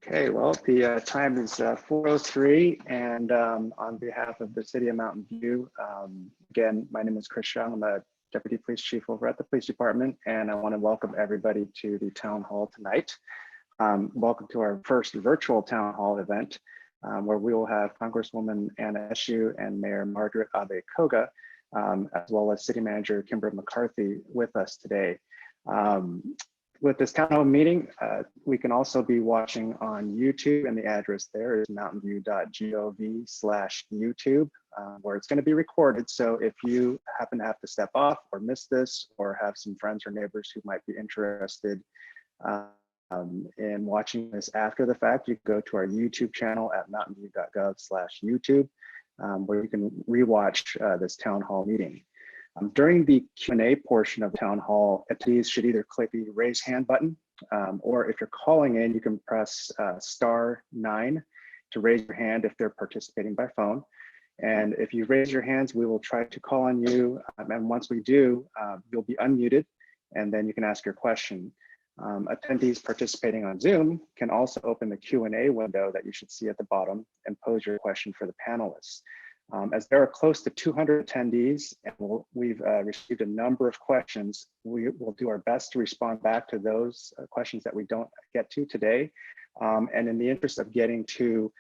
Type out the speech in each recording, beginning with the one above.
Okay, well, the time is 4:03, and on behalf of the City of Mountain View, again, my name is Chris Young. I'm a Deputy Police Chief over at the Police Department, and I want to welcome everybody to the Town Hall tonight. Welcome to our first virtual Town Hall event, where we will have Congresswoman Eshoo and Mayor Margaret Abe-Koga, as well as City Manager Kimber Mccarthy with us today. With this town hall meeting, we can also be watching on YouTube, and the address there is mountainview.gov/YouTube, where it's going to be recorded. So if you happen to have to step off or miss this, or have some friends or neighbors who might be interested in watching this after the fact, you can go to our YouTube channel at mountainview.gov/YouTube, where you can rewatch this town hall meeting. During the Q&A portion of the town hall, attendees should either click the raise hand button, or if you're calling in, you can press *9 to raise your hand if they're participating by phone. And if you raise your hands, we will try to call on you. And once we do, you'll be unmuted, and then you can ask your question. Attendees participating on Zoom can also open the Q&A window that you should see at the bottom and pose your question for the panelists. As there are close to 200 attendees and we've received a number of questions, we will do our best to respond back to those questions that we don't get to today. And in the interest of getting to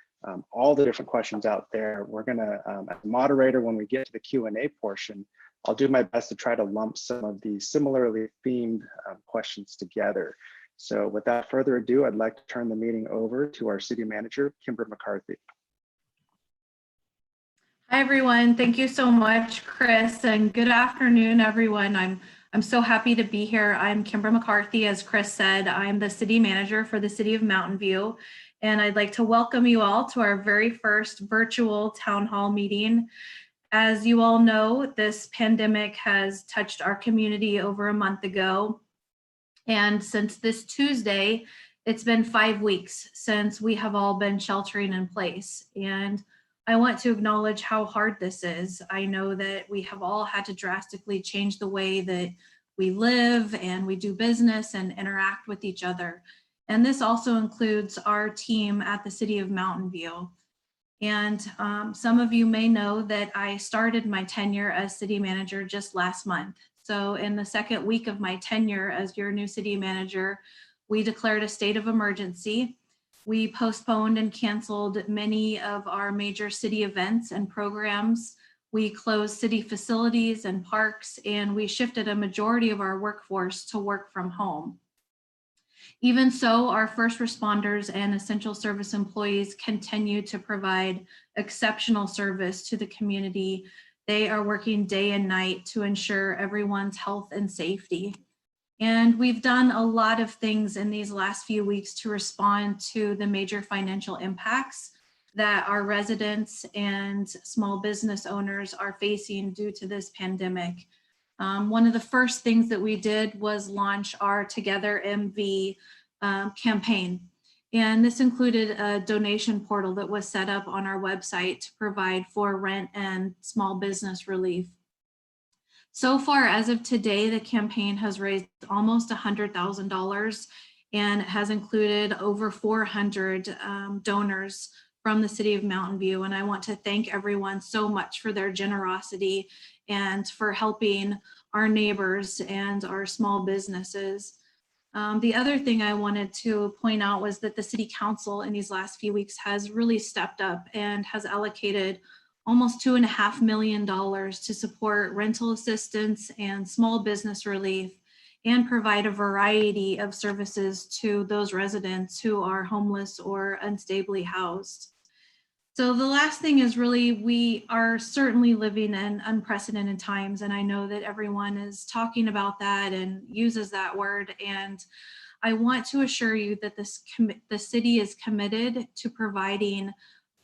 all the different questions out there, we're gonna, as a moderator, when we get to the Q&A portion, I'll do my best to try to lump some of the similarly themed questions together. So without further ado, I'd like to turn the meeting over to our City Manager, Kimber McCarthy. Hi, everyone. Thank you so much, Chris, and good afternoon, everyone. I'm so happy to be here. I'm Kimber McCarthy. As Chris said, I'm the City Manager for the City of Mountain View, and I'd like to welcome you all to our very first virtual Town Hall meeting. As you all know, this pandemic has touched our community over a month ago, and since this Tuesday, it's been 5 weeks since we have all been sheltering in place. And I want to acknowledge how hard this is. I know that we have all had to drastically change the way that we live and we do business and interact with each other. And this also includes our team at the City of Mountain View. And some of you may know that I started my tenure as City Manager just last month. So in the second week of my tenure as your new City Manager, we declared a state of emergency. We postponed and canceled many of our major city events and programs. We closed city facilities and parks, and we shifted a majority of our workforce to work from home. Even so, our first responders and essential service employees continue to provide exceptional service to the community. They are working day and night to ensure everyone's health and safety. And we've done a lot of things in these last few weeks to respond to the major financial impacts that our residents and small business owners are facing due to this pandemic. One of the first things that we did was launch our Together MV campaign. And this included a donation portal that was set up on our website to provide for rent and small business relief. So far, as of today, the campaign has raised almost $100,000 and has included over 400 donors from the City of Mountain View. And I want to thank everyone so much for their generosity and for helping our neighbors and our small businesses. The other thing I wanted to point out was that the City Council in these last few weeks has really stepped up and has allocated almost $2.5 million to support rental assistance and small business relief and provide a variety of services to those residents who are homeless or unstably housed. So the last thing is really, we are certainly living in unprecedented times, and I know that everyone is talking about that and uses that word. And I want to assure you that the city is committed to providing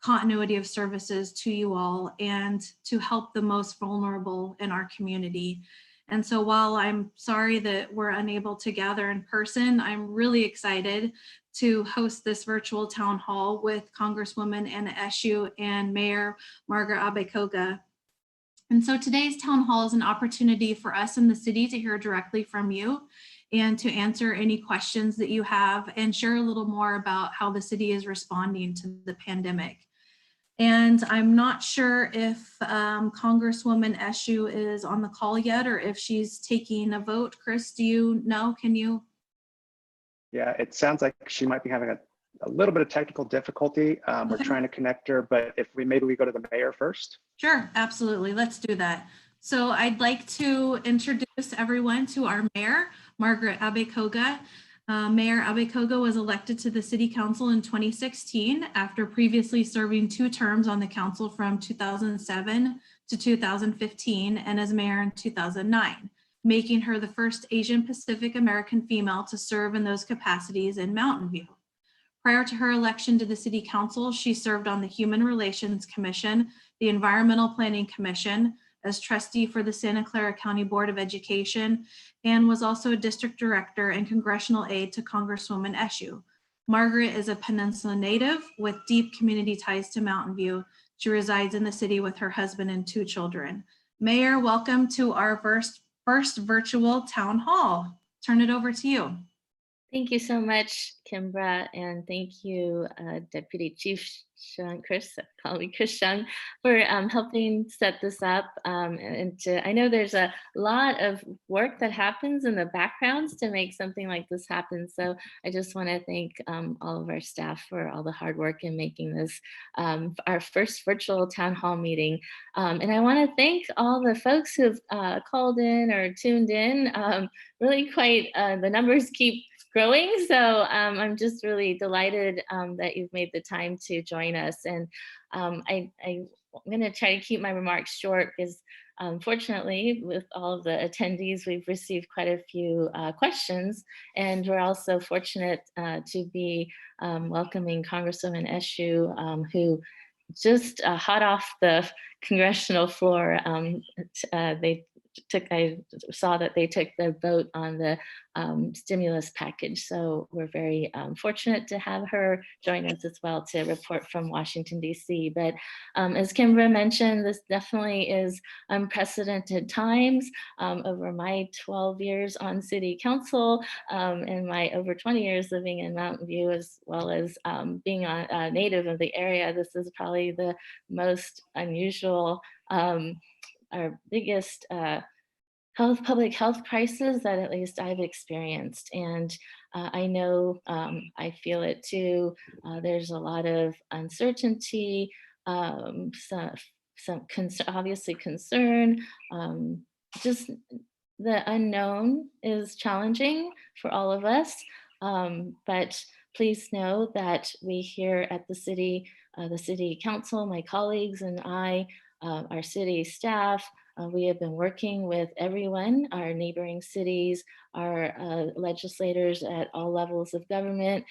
continuity of services to you all and to help the most vulnerable in our community. And so while I'm sorry that we're unable to gather in person, I'm really excited to host this virtual town hall with Congresswoman Eshoo and Mayor Margaret Abe-Koga. And so today's town hall is an opportunity for us in the city to hear directly from you and to answer any questions that you have and share a little more about how the city is responding to the pandemic. And I'm not sure if Congresswoman Eshoo is on the call yet or if she's taking a vote. Chris, do you know? Can you? Yeah, it sounds like she might be having a little bit of technical difficulty. We're Okay. trying to connect her, but if maybe we go to the mayor first. Sure, absolutely. Let's do that. So I'd like to introduce everyone to our mayor, Margaret Abe-Koga. Mayor Abe-Koga was elected to the city council in 2016 after previously serving 2 terms on the council from 2007 to 2015 and as mayor in 2009, making her the first Asian Pacific American female to serve in those capacities in Mountain View. Prior to her election to the City Council, she served on the Human Relations Commission, the Environmental Planning Commission, as trustee for the Santa Clara County Board of Education, and was also a district director and congressional aide to Congresswoman Eshoo. Margaret is a Peninsula native with deep community ties to Mountain View. She resides in the city with her husband and 2 children. Mayor, welcome to our first virtual town hall. Turn it over to you. Thank you so much, Kimbra, and thank you, Deputy Chief Chris, call me Chris Shung, for helping set this up. I know there's a lot of work that happens in the backgrounds to make something like this happen. So I just want to thank all of our staff for all the hard work in making this our first virtual town hall meeting. And I want to thank all the folks who've called in or tuned in. Really quite, the numbers keep growing. So I'm just really delighted that you've made the time to join us. And I'm going to try to keep my remarks short because fortunately, with all of the attendees, we've received quite a few questions. And we're also fortunate to be welcoming Congresswoman Eshoo, who just hot off the congressional floor, I saw that they took the vote on the stimulus package. So we're very fortunate to have her join us as well to report from Washington, D.C. But as Kimbra mentioned, this definitely is unprecedented times. Over my 12 years on city council and my over 20 years living in Mountain View, as well as being a native of the area, this is probably the most unusual, our biggest public health crisis that at least I've experienced. And I know I feel it too. There's a lot of uncertainty, obviously concern. Just the unknown is challenging for all of us. But please know that we here at the city council, my colleagues and I, our city staff, we have been working with everyone, our neighboring cities, our legislators at all levels of government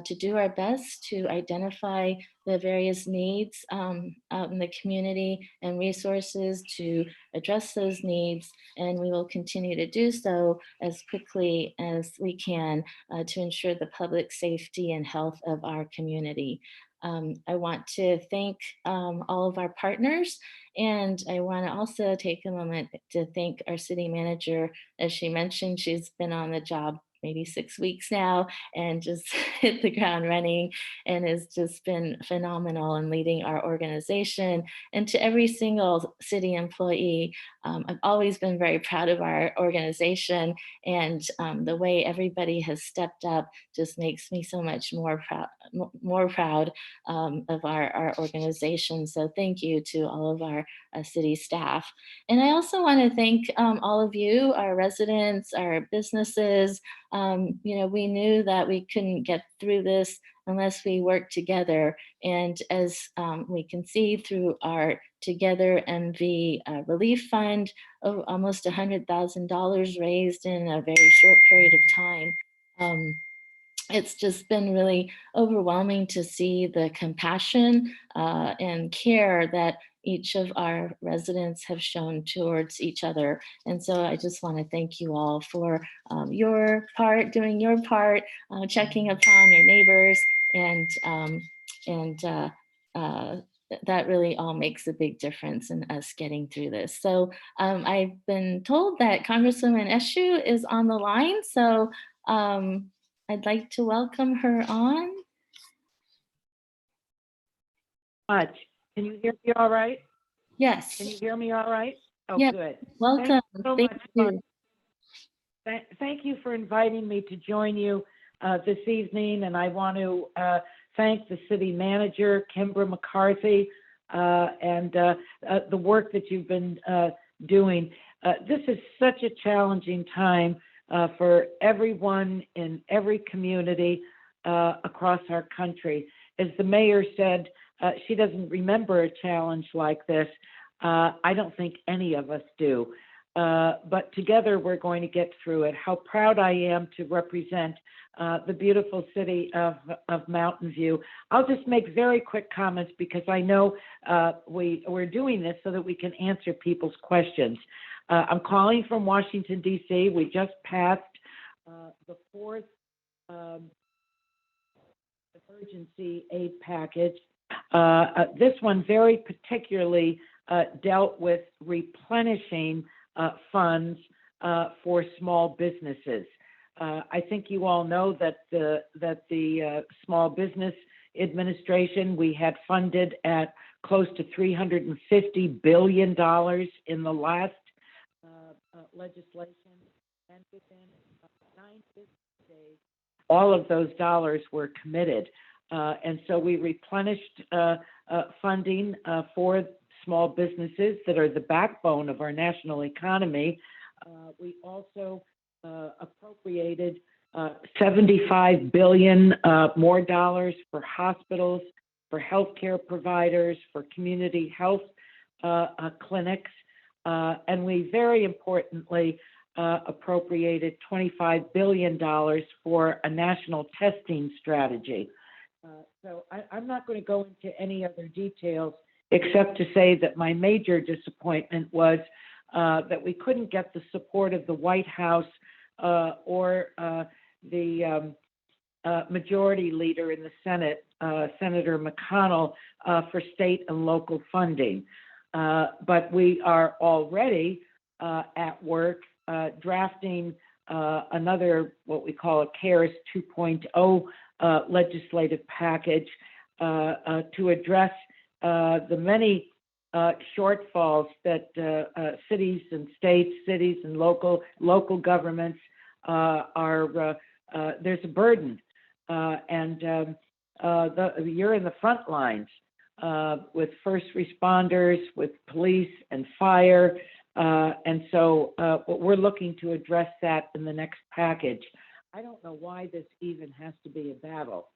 to do our best to identify the various needs out in the community and resources to address those needs. And we will continue to do so as quickly as we can to ensure the public safety and health of our community. I want to thank all of our partners, and I want to also take a moment to thank our city manager. As she mentioned, she's been on the job maybe 6 weeks now and just hit the ground running and has just been phenomenal in leading our organization. And to every single city employee, I've always been very proud of our organization, and the way everybody has stepped up just makes me so much more proud of our organization. So thank you to all of our city staff. And I also want to thank all of you, our residents, our businesses. We knew that we couldn't get through this unless we work together. And as we can see through our Together MV Relief Fund, almost $100,000 raised in a very short period of time. It's just been really overwhelming to see the compassion and care that each of our residents have shown towards each other. And so I just want to thank you all for your part, doing your part, checking upon your neighbors, and that really all makes a big difference in us getting through this. So I've been told that Congresswoman Eshoo is on the line. So I'd like to welcome her on. Much. Can you hear me all right? Yes. Can you hear me all right? Oh, Yep. good. Welcome. Thank you so much. you. Thank you for inviting me to join you this evening, and I want to thank the city manager, Kimber McCarthy, and the work that you've been doing. This is such a challenging time for everyone in every community across our country. As the mayor said, she doesn't remember a challenge like this. I don't think any of us do. But together we're going to get through it. How proud I am to represent the beautiful city of Mountain View. I'll just make very quick comments because I know we're doing this so that we can answer people's questions. I'm calling from Washington, D.C. We just passed the fourth emergency aid package. This one very particularly dealt with replenishing funds for small businesses. I think you all know that the Small Business Administration, we had funded at close to $350 billion in the last legislation, and within 9 business days, all of those dollars were committed. And so we replenished funding for small businesses that are the backbone of our national economy. We also appropriated $75 billion more dollars for hospitals, for healthcare providers, for community health clinics, and we very importantly appropriated $25 billion for a national testing strategy. So I'm not going to go into any other details except to say that my major disappointment was that we couldn't get the support of the White House or the majority leader in the Senate, Senator McConnell, for state and local funding. But we are already at work drafting another, what we call a CARES 2.0 legislative package to address the many shortfalls that cities and states, cities and local governments are. There's a burden, and you're in the front lines with first responders, with police and fire, and so we're looking to address that in the next package. I don't know why this even has to be a battle.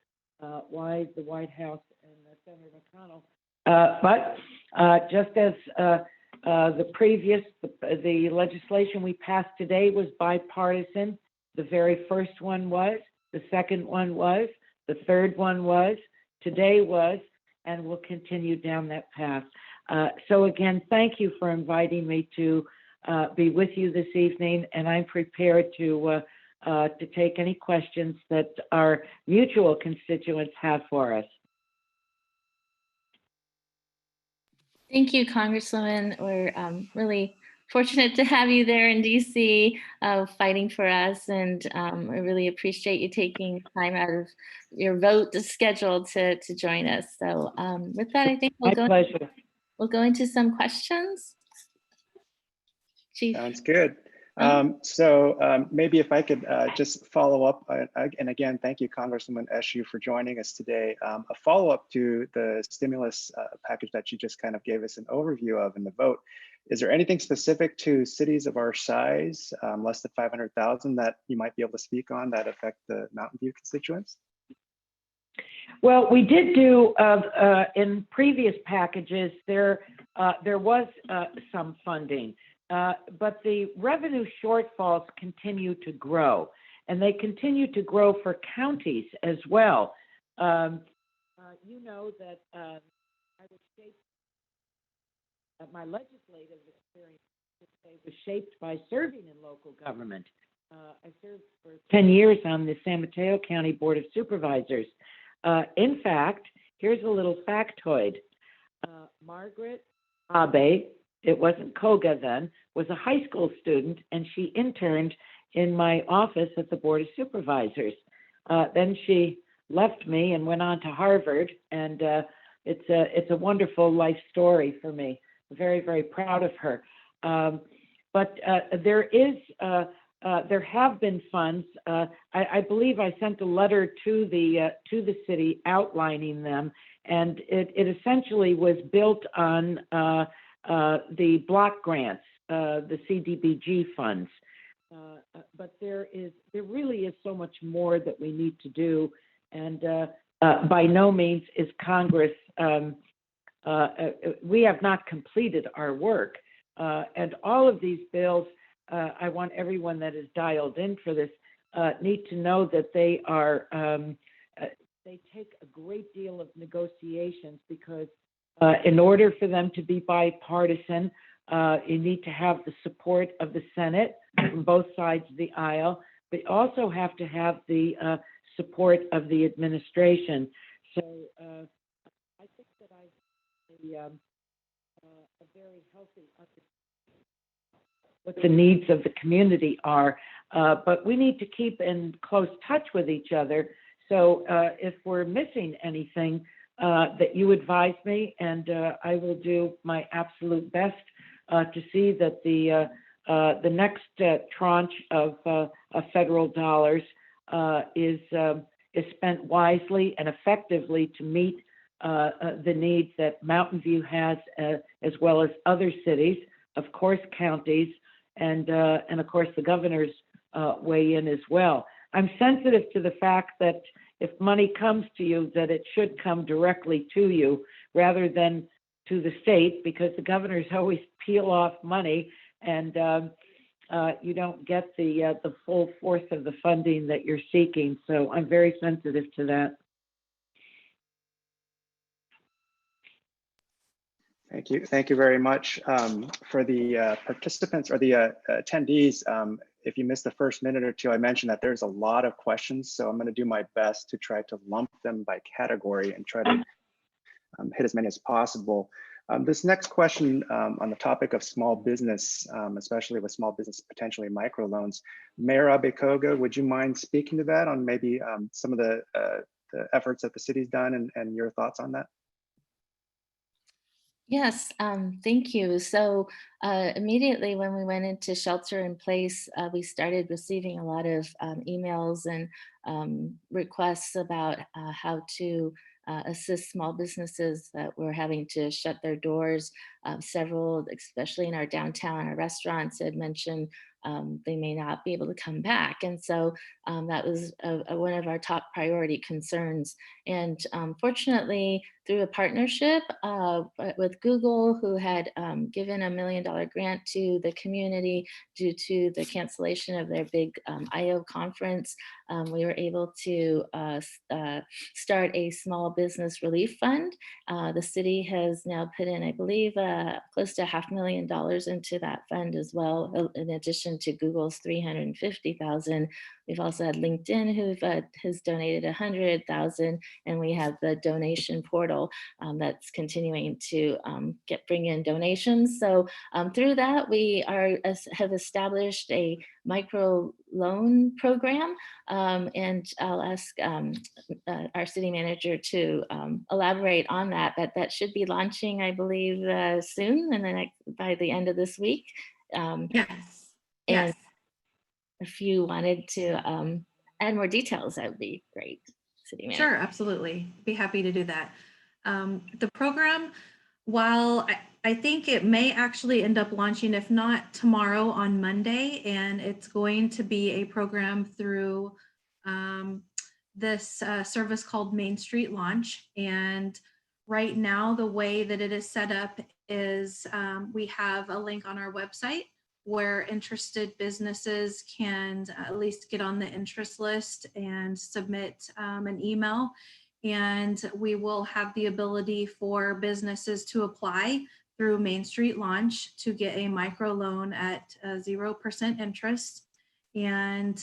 Why the White House and Senator McConnell? But just as the legislation we passed today was bipartisan, the very first one was, the second one was, the third one was, today was, and we'll continue down that path. So again, thank you for inviting me to be with you this evening, and I'm prepared to take any questions that our mutual constituents have for us. Thank you, Congresswoman. We're really fortunate to have you there in DC fighting for us, and I really appreciate you taking time out of your vote schedule to join us. So with that, I think we'll go into some questions. Chief. Sounds good. So maybe if I could just follow up, and again, thank you, Congresswoman Eshoo, for joining us today. A follow-up to the stimulus package that you just kind of gave us an overview of in the vote. Is there anything specific to cities of our size, less than 500,000, that you might be able to speak on that affect the Mountain View constituents? Well, we did do in previous packages. There was some funding. But the revenue shortfalls continue to grow, and they continue to grow for counties as well. You know that I was shaped, my legislative experience was shaped by serving in local government. I served for 10 years on the San Mateo County Board of Supervisors. In fact, here's a little factoid. Margaret Abe, it wasn't Koga then, was a high school student, and she interned in my office at the Board of Supervisors. Then she left me and went on to Harvard, and it's a wonderful life story for me. Very, very proud of her. But there have been funds. I believe I sent a letter to the city outlining them, and it essentially was built on the block grants, the CDBG funds. But there really is so much more that we need to do, and by no means is Congress. We have not completed our work, and all of these bills. I want everyone that is dialed in for this need to know that they are. They take a great deal of negotiations because in order for them to be bipartisan, you need to have the support of the Senate from both sides of the aisle, but you also have to have the support of the administration. So I think that I have a very healthy understanding what the needs of the community are, but we need to keep in close touch with each other. So if we're missing anything, that you advise me, and I will do my absolute best to see that the next tranche of federal dollars is spent wisely and effectively to meet the needs that Mountain View has, as well as other cities, of course, counties, and of course the governors weigh in as well. I'm sensitive to the fact that if money comes to you, that it should come directly to you rather than to the state, because the governors always peel off money, and you don't get the full force of the funding that you're seeking. So I'm very sensitive to that. Thank you very much. For the participants or the attendees, if you missed the first minute or two, I mentioned that there's a lot of questions, so I'm going to do my best to try to lump them by category and try to hit as many as possible. This next question on the topic of small business, especially with small business potentially microloans, Mayor Abe-Koga, would you mind speaking to that on maybe some of the efforts that the city's done and your thoughts on that? Yes, thank you. So immediately when we went into shelter in place, we started receiving a lot of emails and requests about how to assist small businesses that were having to shut their doors. Several, especially in our downtown, our restaurants had mentioned they may not be able to come back. And so that was one of our top priority concerns. And fortunately, through a partnership with Google, who had given $1 million grant to the community due to the cancellation of their big I/O conference, we were able to start a small business relief fund. The city has now put in, I believe, close to $500,000 into that fund as well, in addition to Google's $350,000. We've also had LinkedIn who has donated $100,000, and we have the donation portal that's continuing to bring in donations. So through that, we have established a micro loan program, and I'll ask our city manager to elaborate on that. But that should be launching, I believe, soon, by the end of this week. Yes. And if you wanted to add more details, that would be great, City Manager. Sure, absolutely. Be happy to do that. The program, while I think it may actually end up launching, if not tomorrow, on Monday, and it's going to be a program through this service called Main Street Launch. And right now, the way that it is set up is we have a link on our website where interested businesses can at least get on the interest list and submit an email. And we will have the ability for businesses to apply through Main Street Launch to get a micro loan at 0% interest. And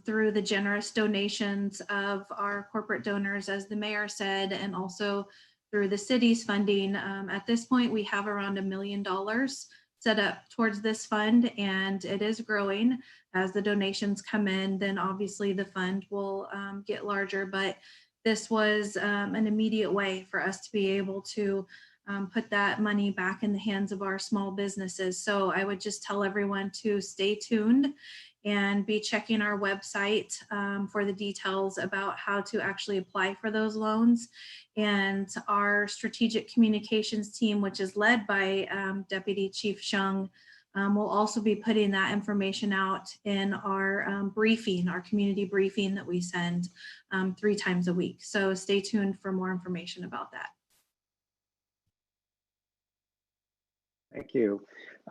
through the generous donations of our corporate donors, as the mayor said, and also through the city's funding. At this point, we have around $1 million set up towards this fund, and it is growing as the donations come in. Then obviously the fund will get larger, but this was an immediate way for us to be able to put that money back in the hands of our small businesses. So I would just tell everyone to stay tuned and be checking our website for the details about how to actually apply for those loans. And our strategic communications team, which is led by Deputy Chief Shung, will also be putting that information out in our briefing, our community briefing that we send 3 times a week. So stay tuned for more information about that. Thank you.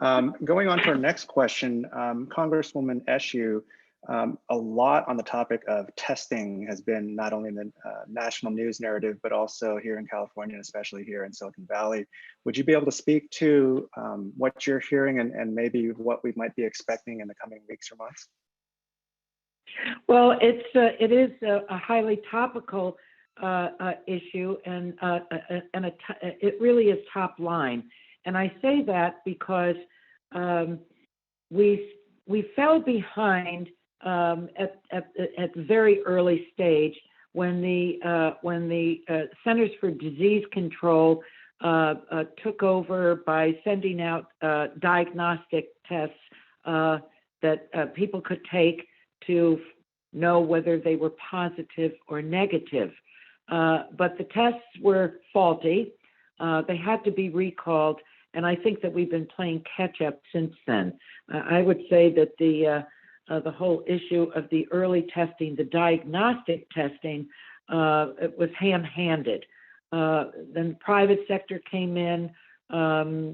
Going on to our next question, Congresswoman Eshoo, a lot on the topic of testing has been not only in the national news narrative, but also here in California, and especially here in Silicon Valley. Would you be able to speak to what you're hearing and maybe what we might be expecting in the coming weeks or months? Well, it is a highly topical issue, and it really is top line. And I say that because we fell behind at the very early stage when the Centers for Disease Control took over by sending out diagnostic tests that people could take to know whether they were positive or negative. But the tests were faulty. They had to be recalled. And I think that we've been playing catch up since then. I would say that the whole issue of the early testing, the diagnostic testing, it was ham-handed. Then the private sector came in,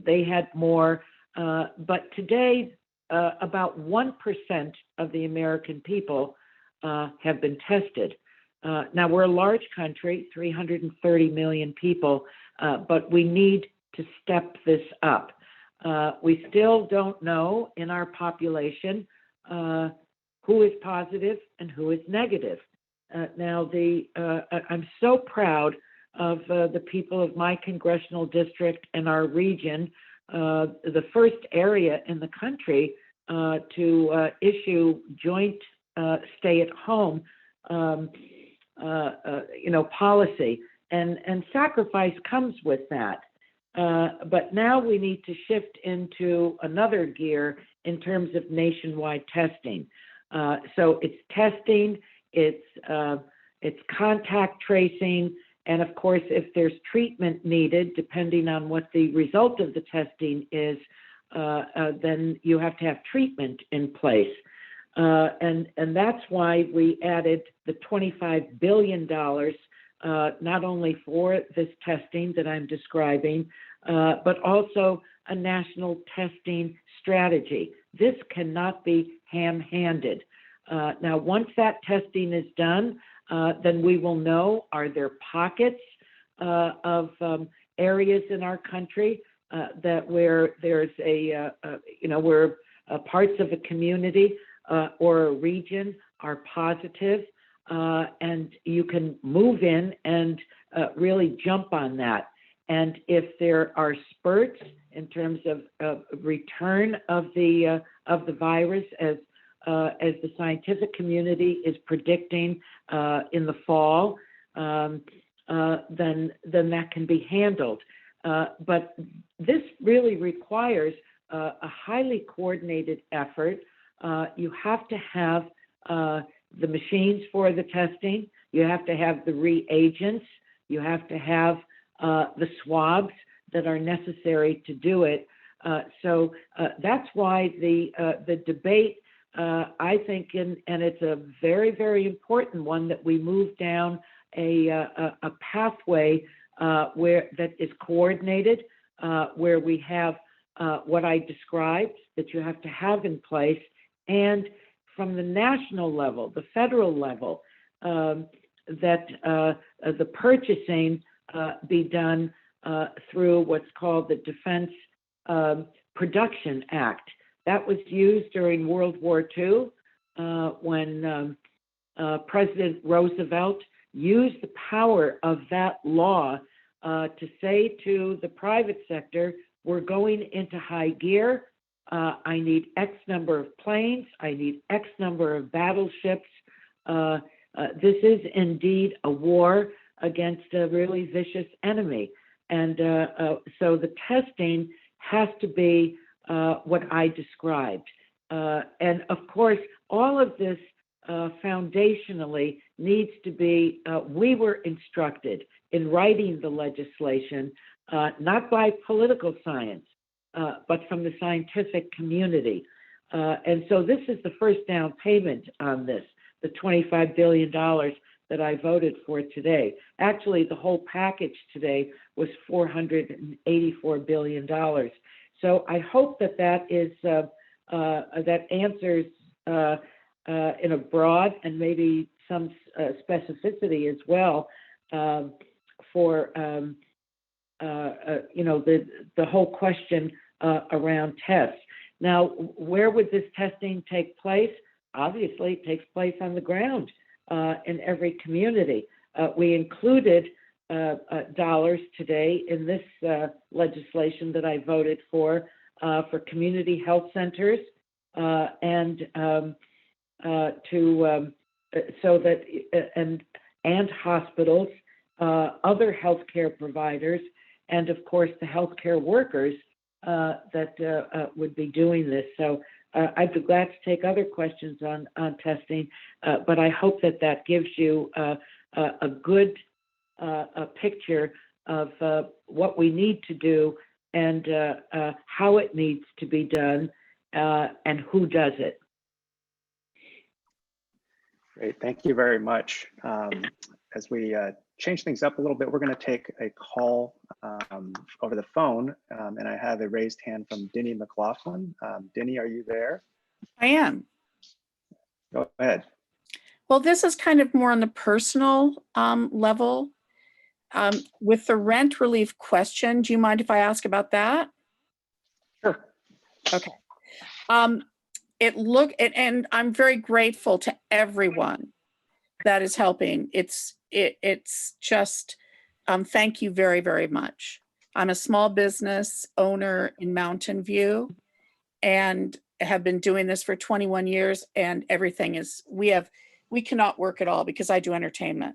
they had more. But today, about 1% of the American people have been tested. Now, we're a large country, 330 million people, but we need to step this up. We still don't know in our population who is positive and who is negative. Now, I'm so proud of the people of my congressional district and our region, the first area in the country to issue joint stay-at-home, policy, and sacrifice comes with that. But now we need to shift into another gear in terms of nationwide testing. So it's testing, it's contact tracing, and of course, if there's treatment needed, depending on what the result of the testing is, then you have to have treatment in place. And that's why we added the $25 billion, not only for this testing that I'm describing, but also a national testing strategy. This cannot be ham-handed. Now, once that testing is done, then we will know, are there pockets of areas in our country that where there's where parts of a community or a region are positive, and you can move in and really jump on that. And if there are spurts in terms of return of the virus, as the scientific community is predicting in the fall, then that can be handled. But this really requires a highly coordinated effort. You have to have the machines for the testing. You have to have the reagents. You have to have the swabs that are necessary to do it. So that's why the debate, I think, and it's a very, very important one, that we move down a pathway where that is coordinated, where we have what I described that you have to have in place, and from the national level, the federal level, that the purchasing be done through what's called the Defense Production Act. That was used during World War II when President Roosevelt used the power of that law to say to the private sector, we're going into high gear. I need X number of planes. I need X number of battleships. This is indeed a war against a really vicious enemy. And so the testing has to be what I described. And of course, all of this foundationally needs to be, we were instructed in writing the legislation, not by political science, but from the scientific community. And so this is the first down payment on this, the $25 billion that I voted for today. Actually, the whole package today was $484 billion. So I hope that that is that answers in a broad and maybe some specificity as well for you know, the whole question around tests. Now, where would this testing take place? Obviously, it takes place on the ground in every community. We included dollars today in this legislation that I voted for community health centers and so that and hospitals, other healthcare providers, and of course the healthcare workers that would be doing this. So I'd be glad to take other questions on testing, but I hope that that gives you a good picture of what we need to do and how it needs to be done and who does it. Great, thank you very much. As we change things up a little bit, we're going to take a call over the phone, and I have a raised hand from Denny McLaughlin. Denny, are you there? I am. Go ahead. Well, this is kind of more on the personal level. With the rent relief question, do you mind if I ask about that? Sure. Okay. And I'm very grateful to everyone that is helping. It's just, thank you very, very much. I'm a small business owner in Mountain View and have been doing this for 21 years, and everything is, we cannot work at all because I do entertainment.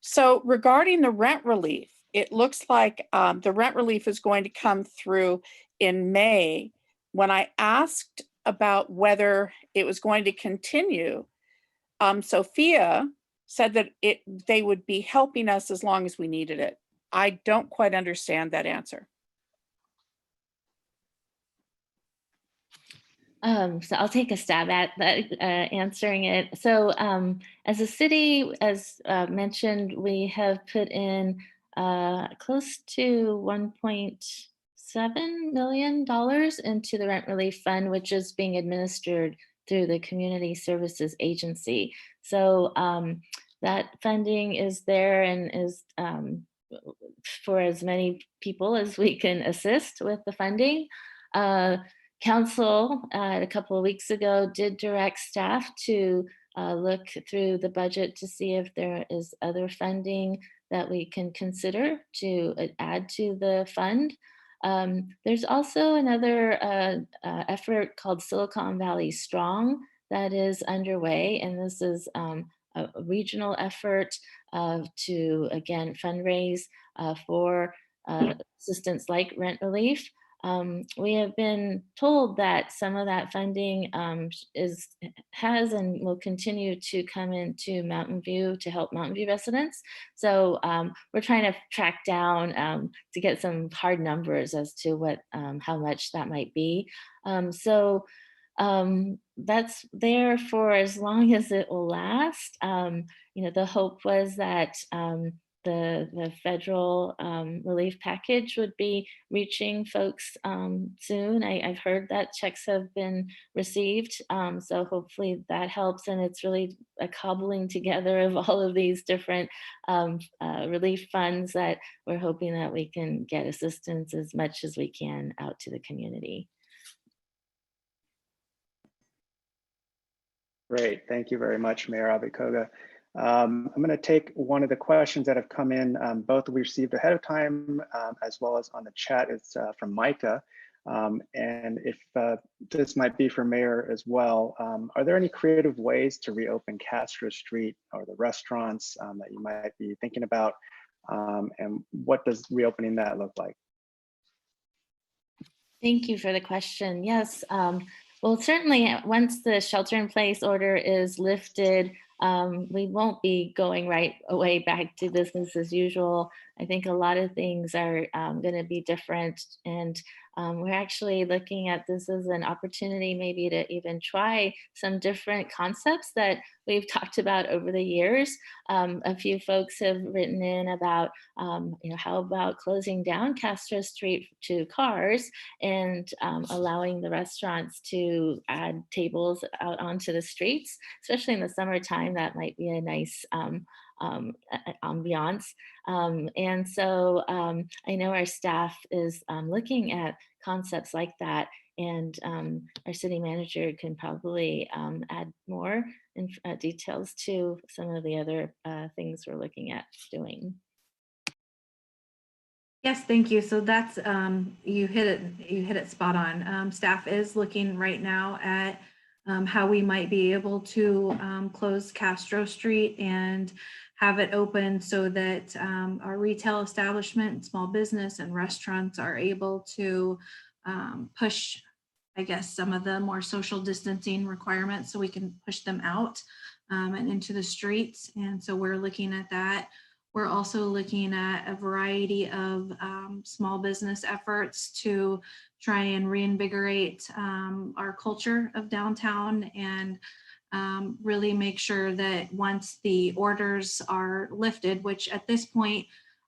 So regarding the rent relief, it looks like the rent relief is going to come through in May. When I asked about whether it was going to continue, Sophia said that they would be helping us as long as we needed it. I don't quite understand that answer. So I'll take a stab at that, answering it. So as a city, as mentioned, we have put in close to $1.7 million into the rent relief fund, which is being administered through the Community Services Agency. So that funding is there and is for as many people as we can assist with the funding. Council a couple of weeks ago did direct staff to look through the budget to see if there is other funding that we can consider to add to the fund. There's also another effort called Silicon Valley Strong that is underway, and this is a regional effort to, again, fundraise for assistance like rent relief. We have been told that some of that funding has and will continue to come into Mountain View to help Mountain View residents. So we're trying to track down to get some hard numbers as to what how much that might be. So that's there for as long as it will last. You know, the hope was that the federal relief package would be reaching folks soon. I've heard that checks have been received, so hopefully that helps. And it's really a cobbling together of all of these different relief funds that we're hoping that we can get assistance as much as we can out to the community. Great, thank you very much, Mayor Abe-Koga. I'm going to take one of the questions that have come in, both we received ahead of time, as well as on the chat. It's from Micah. And if this might be for Mayor as well, are there any creative ways to reopen Castro Street or the restaurants that you might be thinking about? And what does reopening that look like? Thank you for the question. Yes, well, certainly once the shelter-in-place order is lifted, we won't be going right away back to business as usual. I think a lot of things are going to be different, and we're actually looking at this as an opportunity maybe to even try some different concepts that we've talked about over the years. A few folks have written in about, how about closing down Castro Street to cars and allowing the restaurants to add tables out onto the streets, especially in the summertime. That might be a nice ambiance. And so I know our staff is looking at concepts like that, and our city manager can probably add more details to some of the other things we're looking at doing. Yes, thank you. So that's you hit it spot on. Staff is looking right now at how we might be able to close Castro Street and have it open so that our retail establishment, small business, and restaurants are able to push, I guess, some of the more social distancing requirements so we can push them out and into the streets. And so we're looking at that. We're also looking at a variety of small business efforts to try and reinvigorate our culture of downtown and really make sure that once the orders are lifted, which at this point,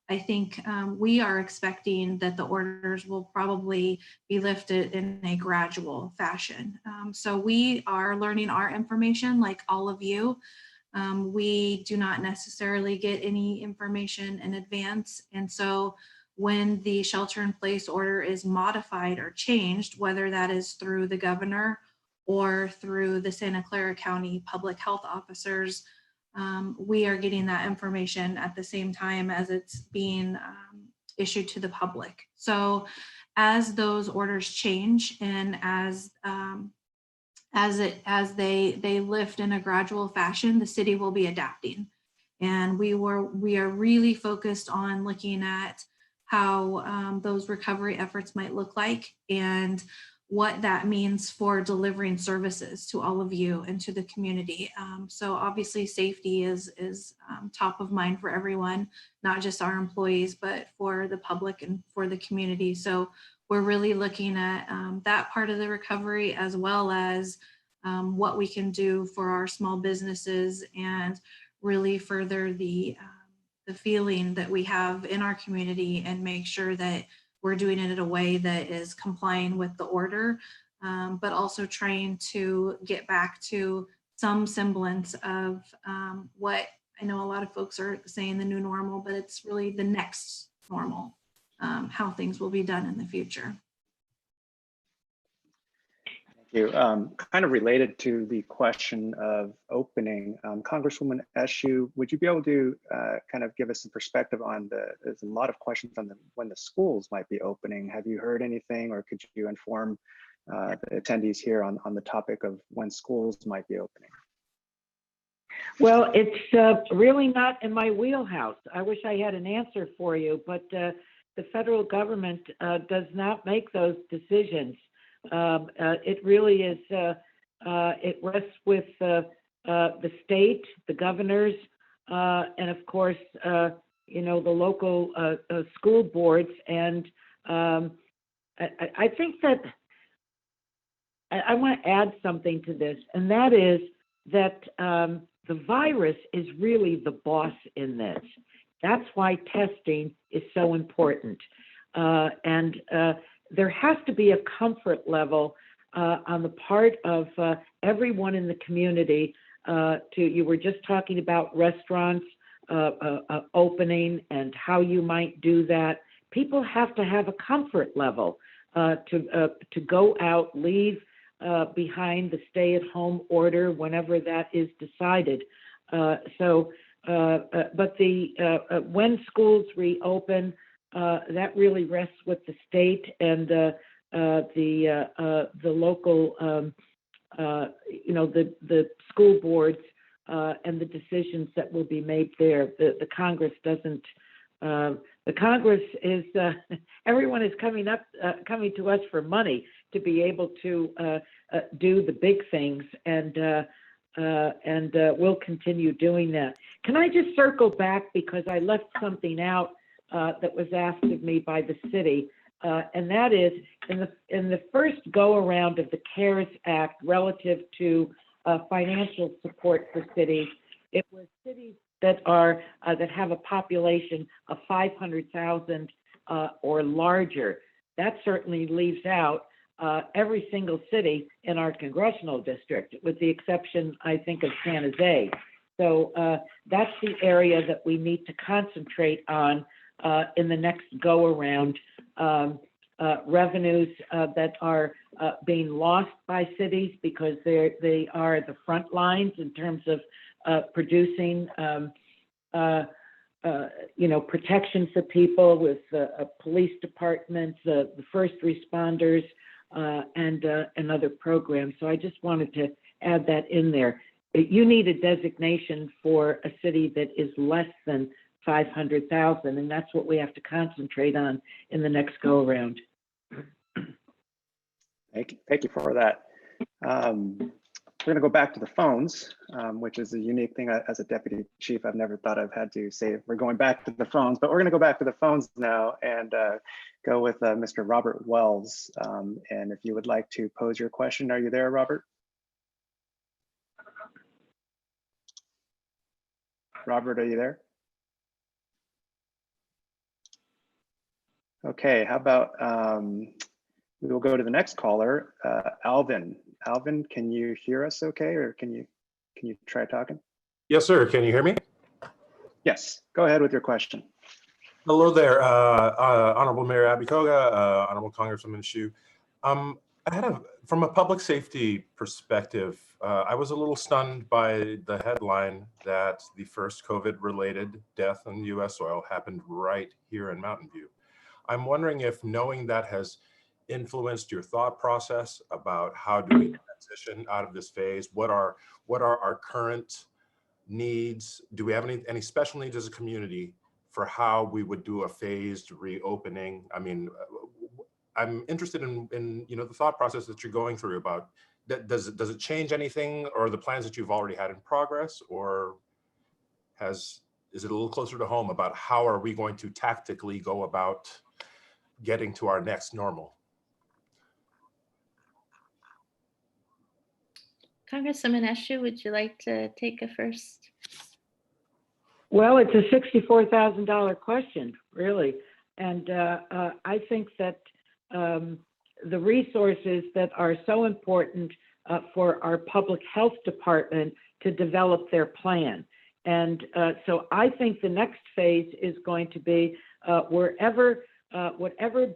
I think we are expecting that the orders will probably be lifted in a gradual fashion. So we are learning our information like all of you. We do not necessarily get any information in advance. And so when the shelter-in-place order is modified or changed, whether that is through the governor or through the Santa Clara County public health officers, we are getting that information at the same time as it's being issued to the public. So as those orders change and as they lift in a gradual fashion, the city will be adapting. And we are really focused on looking at how those recovery efforts might look like and what that means for delivering services to all of you and to the community. So obviously safety is top of mind for everyone, not just our employees, but for the public and for the community. So we're really looking at that part of the recovery, as well as what we can do for our small businesses and really further the feeling that we have in our community and make sure that we're doing it in a way that is complying with the order, but also trying to get back to some semblance of what I know a lot of folks are saying the new normal, but it's really the next normal, how things will be done in the future. Thank you. Kind of related to the question of opening, Congresswoman Eshoo, would you be able to kind of give us some perspective on there's a lot of questions on when the schools might be opening. Have you heard anything, or could you inform the attendees here on the topic of when schools might be opening? Well, it's really not in my wheelhouse. I wish I had an answer for you, but the federal government does not make those decisions. It really is, it rests with the state, the governors, and of course, the local school boards. And I think that I want to add something to this, and that is that the virus is really the boss in this. That's why testing is so important. And there has to be a comfort level on the part of everyone in the community. You were just talking about restaurants opening and how you might do that. People have to have a comfort level to go out, leave behind the stay-at-home order whenever that is decided. But when schools reopen, that really rests with the state and the local, the school boards and the decisions that will be made there. The Congress doesn't. The Congress is everyone is coming to us for money to be able to do the big things, and we'll continue doing that. Can I just circle back because I left something out that was asked of me by the city, and that is in the first go around of the CARES Act relative to financial support for cities. It was cities that have a population of 500,000 or larger. That certainly leaves out every single city in our congressional district, with the exception, I think, of San Jose. So that's the area that we need to concentrate on in the next go-around. Revenues that are being lost by cities because they are the front lines in terms of producing protection for people with police departments, the first responders, and other programs. So I just wanted to add that in there. You need a designation for a city that is less than 500,000, and that's what we have to concentrate on in the next go around. Thank you for that. We're going to go back to the phones, which is a unique thing. As a deputy chief, I've never thought I've had to say we're going back to the phones, but we're going to go back to the phones now and go with Mr. Robert Wells. And if you would like to pose your question, are you there, Robert? Robert, are you there? Okay, how about we will go to the next caller, Alvin. Alvin, can you hear us okay, or can you try talking? Yes, sir. Can you hear me? Yes, go ahead with your question. Hello there, Honorable Mayor Abe-Koga, Honorable Congresswoman Eshoo. From a public safety perspective, I was a little stunned by the headline that the first COVID-related death on U.S. soil happened right here in Mountain View. I'm wondering if knowing that has influenced your thought process about how do we transition out of this phase? What are our current needs? Do we have any special needs as a community for how we would do a phased reopening? I mean, I'm interested in the thought process that you're going through about does it change anything, or the plans that you've already had in progress, or is it a little closer to home about how are we going to tactically go about getting to our next normal? Congresswoman Eshoo, would you like to take a first? Well, it's a $64,000 question, really. And I think that the resources that are so important for our public health department to develop their plan. And so I think the next phase is going to be whatever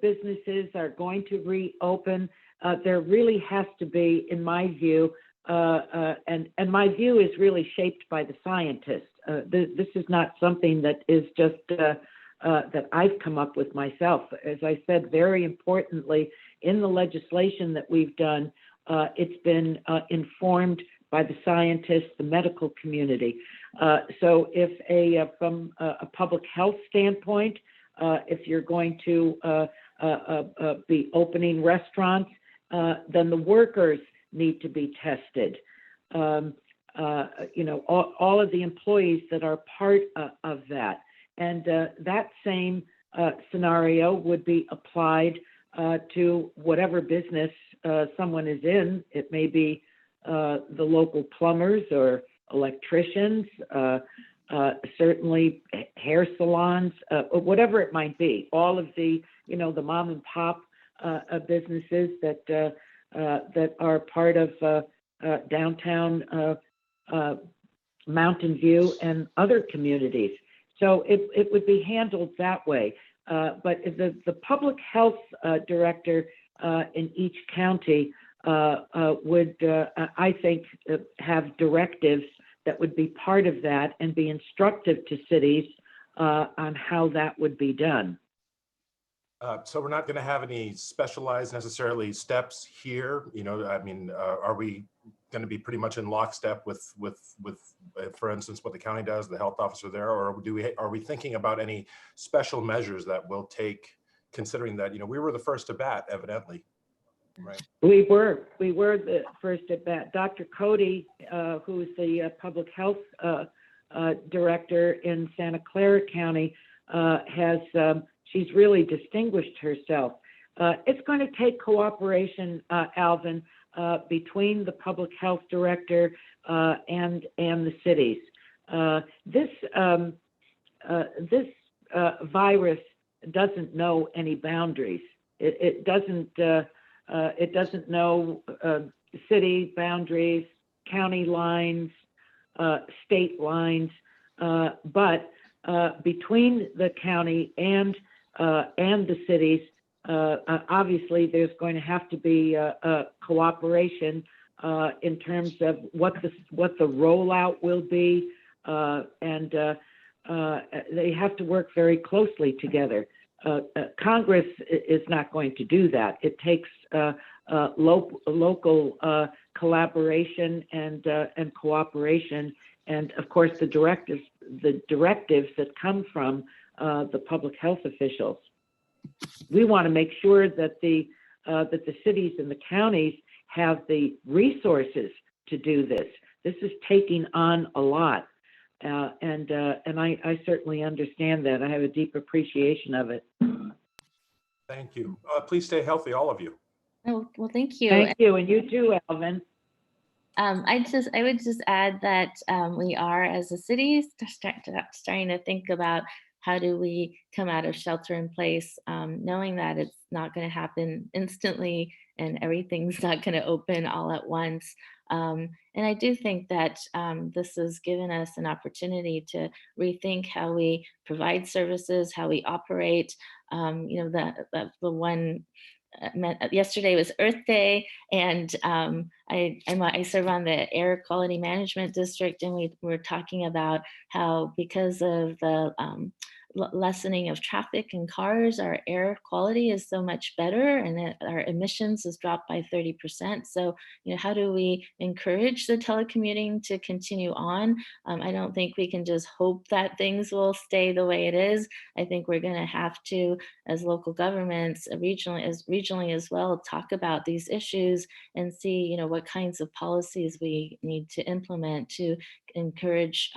businesses are going to reopen, there really has to be, in my view, and my view is really shaped by the scientists. This is not something that is just that I've come up with myself. As I said, very importantly, in the legislation that we've done, it's been informed by the scientists, the medical community. So if from a public health standpoint, if you're going to be opening restaurants, then the workers need to be tested. All of the employees that are part of that. And that same scenario would be applied to whatever business someone is in. It may be the local plumbers or electricians, certainly hair salons, whatever it might be. All of the, the mom and pop businesses that are part of downtown Mountain View and other communities. So it would be handled that way. But the public health director in each county would, I think, have directives that would be part of that and be instructive to cities on how that would be done. So we're not going to have any specialized necessarily steps here. You know, I mean, are we going to be pretty much in lockstep with, for instance, what the county does, the health officer there, or are we thinking about any special measures that we'll take, considering that, you know, we were the first to bat, evidently, right? We were the first at bat. Dr. Cody, who's the public health director in Santa Clara County, she's really distinguished herself. It's going to take cooperation, Alvin, between the public health director and the cities. This virus doesn't know any boundaries. It doesn't know city boundaries, county lines, state lines, but between the county and the cities, obviously there's going to have to be a cooperation in terms of what the rollout will be, and they have to work very closely together. Congress is not going to do that. It takes local collaboration and cooperation, and of course the directives that come from the public health officials. We want to make sure that the cities and the counties have the resources to do this. This is taking on a lot, and I certainly understand that. I have a deep appreciation of it. Thank you. Please stay healthy, all of you. Oh, well, thank you. Thank you, and you too, Alvin. I would just add that we are, as a city, starting to think about how do we come out of shelter in place, knowing that it's not going to happen instantly and everything's not going to open all at once. And I do think that this has given us an opportunity to rethink how we provide services, how we operate. You know, the one. Yesterday was Earth Day, and I serve on the Air Quality Management District, and we were talking about how, because of the lessening of traffic and cars, our air quality is so much better, and our emissions has dropped by 30%. So, you know, how do we encourage the telecommuting to continue on? I don't think we can just hope that things will stay the way it is. I think we're going to have to, as local governments, regionally as well, talk about these issues and see, you know, what kinds of policies we need to implement to encourage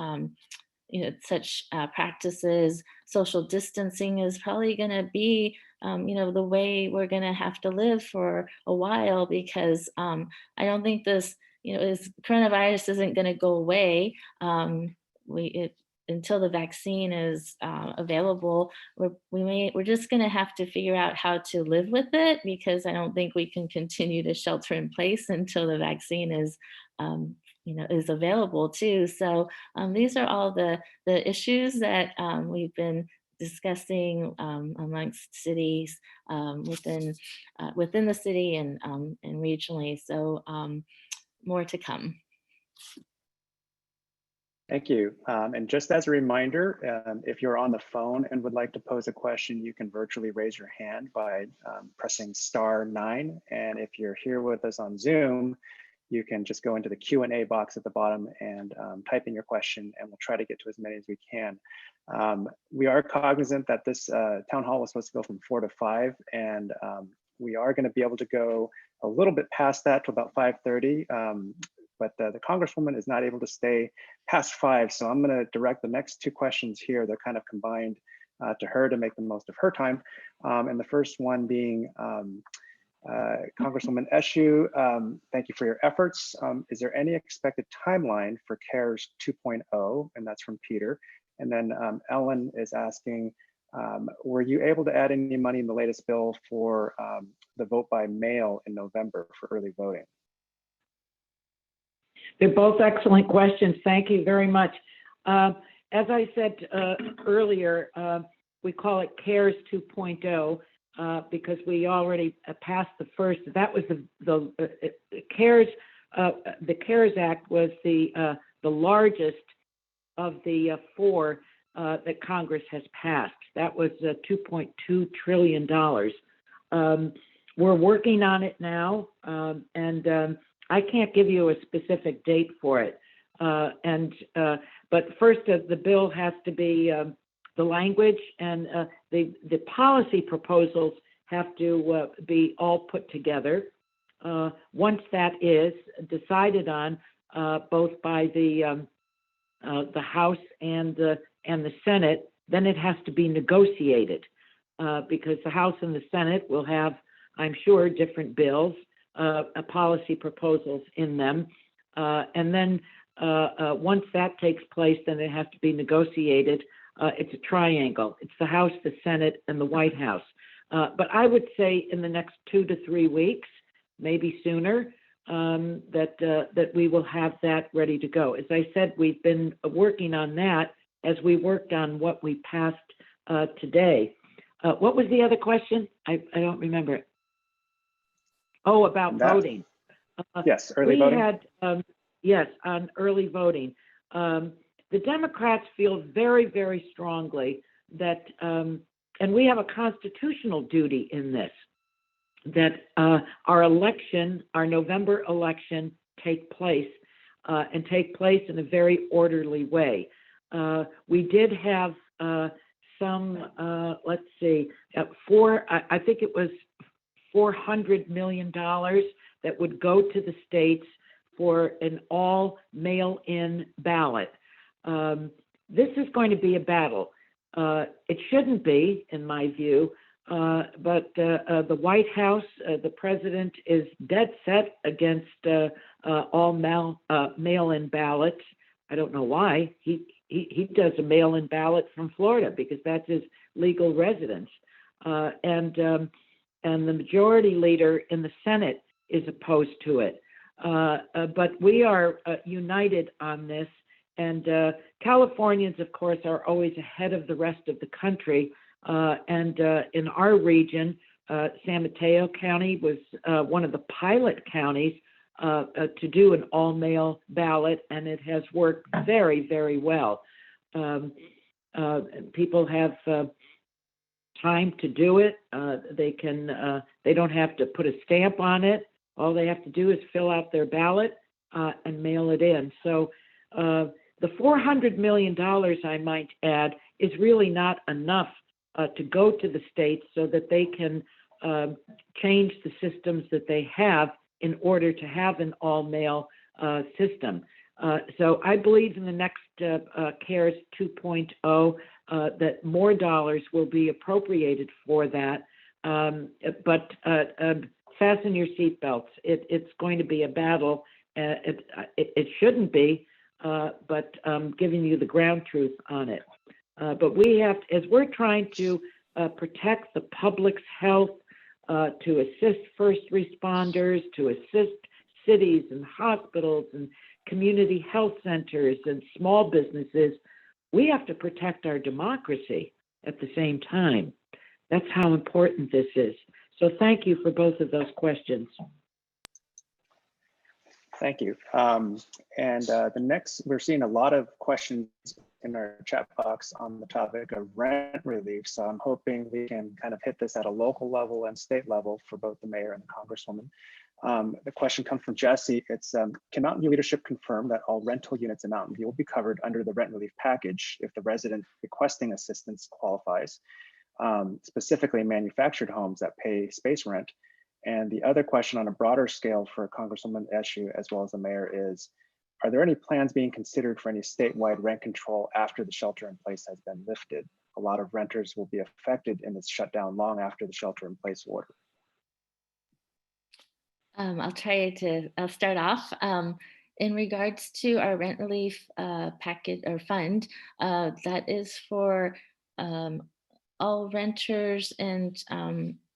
you know, such practices. Social distancing is probably going to be, you know, the way we're going to have to live for a while, because I don't think this, you know, coronavirus isn't going to go away. Until the vaccine is available, we're just going to have to figure out how to live with it, because I don't think we can continue to shelter in place until the vaccine is you know, is available too. So these are all the issues that we've been discussing amongst cities within the city and regionally. So more to come. Thank you. And just as a reminder, if you're on the phone and would like to pose a question, you can virtually raise your hand by pressing *9. And if you're here with us on Zoom, you can just go into the Q&A box at the bottom and type in your question, and we'll try to get to as many as we can. We are cognizant that this town hall was supposed to go from 4 to 5, and we are going to be able to go a little bit past that to about 5:30. But the Congresswoman is not able to stay past 5, so I'm going to direct the next two questions here. They're kind of combined to her to make the most of her time. And the first one being, Congresswoman Eshoo, thank you for your efforts. Is there any expected timeline for CARES 2.0? And that's from Peter. And then Ellen is asking, were you able to add any money in the latest bill for the vote by mail in November for early voting? They're both excellent questions. Thank you very much. As I said earlier, we call it CARES 2.0 because we already passed the first. That was the CARES. The CARES Act was the the largest of the four that Congress has passed. That was $2.2 trillion. We're working on it now, and I can't give you a specific date for it. But first, the bill has to be the language, and the policy proposals have to be all put together. Once that is decided on, both by the House and the Senate, then it has to be negotiated, because the House and the Senate will have, I'm sure, different bills, policy proposals in them, and then once that takes place, then it has to be negotiated. It's a triangle. It's the House, the Senate, and the White House. But I would say in the next 2 to 3 weeks, maybe sooner, that we will have that ready to go. As I said, we've been working on that as we worked on what we passed today. What was the other question? I don't remember it. Oh, about voting. Yes, early voting. We had, yes, on early voting. The Democrats feel very, very strongly that, and we have a constitutional duty in this, that our election, our November election, take place and take place in a very orderly way. We did have some, let's see, I think it was $400 million that would go to the states for an all mail-in ballot. This is going to be a battle. It shouldn't be, in my view, but the White House, the president is dead set against all mail-in ballots. I don't know why. He does a mail-in ballot from Florida because that's his legal residence. And the majority leader in the Senate is opposed to it. But we are united on this. And Californians, of course, are always ahead of the rest of the country. And in our region, San Mateo County was one of the pilot counties to do an all-mail ballot, and it has worked very, very well. People have time to do it. They don't have to put a stamp on it. All they have to do is fill out their ballot and mail it in. So the $400 million, I might add, is really not enough to go to the states so that they can change the systems that they have in order to have an all-mail system. So I believe in the next CARES 2.0 that more dollars will be appropriated for that. But fasten your seatbelts. It's going to be a battle. It shouldn't be, but I'm giving you the ground truth on it. But we have, as we're trying to protect the public's health, to assist first responders, to assist cities and hospitals and community health centers and small businesses, we have to protect our democracy at the same time. That's how important this is. So thank you for both of those questions. Thank you. The next, we're seeing a lot of questions in our chat box on the topic of rent relief. So I'm hoping we can kind of hit this at a local level and state level for both the mayor and the Congresswoman. The question comes from Jesse. It's, can Mountain View leadership confirm that all rental units in Mountain View will be covered under the rent relief package if the resident requesting assistance qualifies, specifically manufactured homes that pay space rent? And the other question on a broader scale for Congresswoman Eshoo as well as the mayor is, are there any plans being considered for any statewide rent control after the shelter in place has been lifted? A lot of renters will be affected in this shutdown long after the shelter in place order. I'll start off. In regards to our rent relief package or fund, that is for all renters, and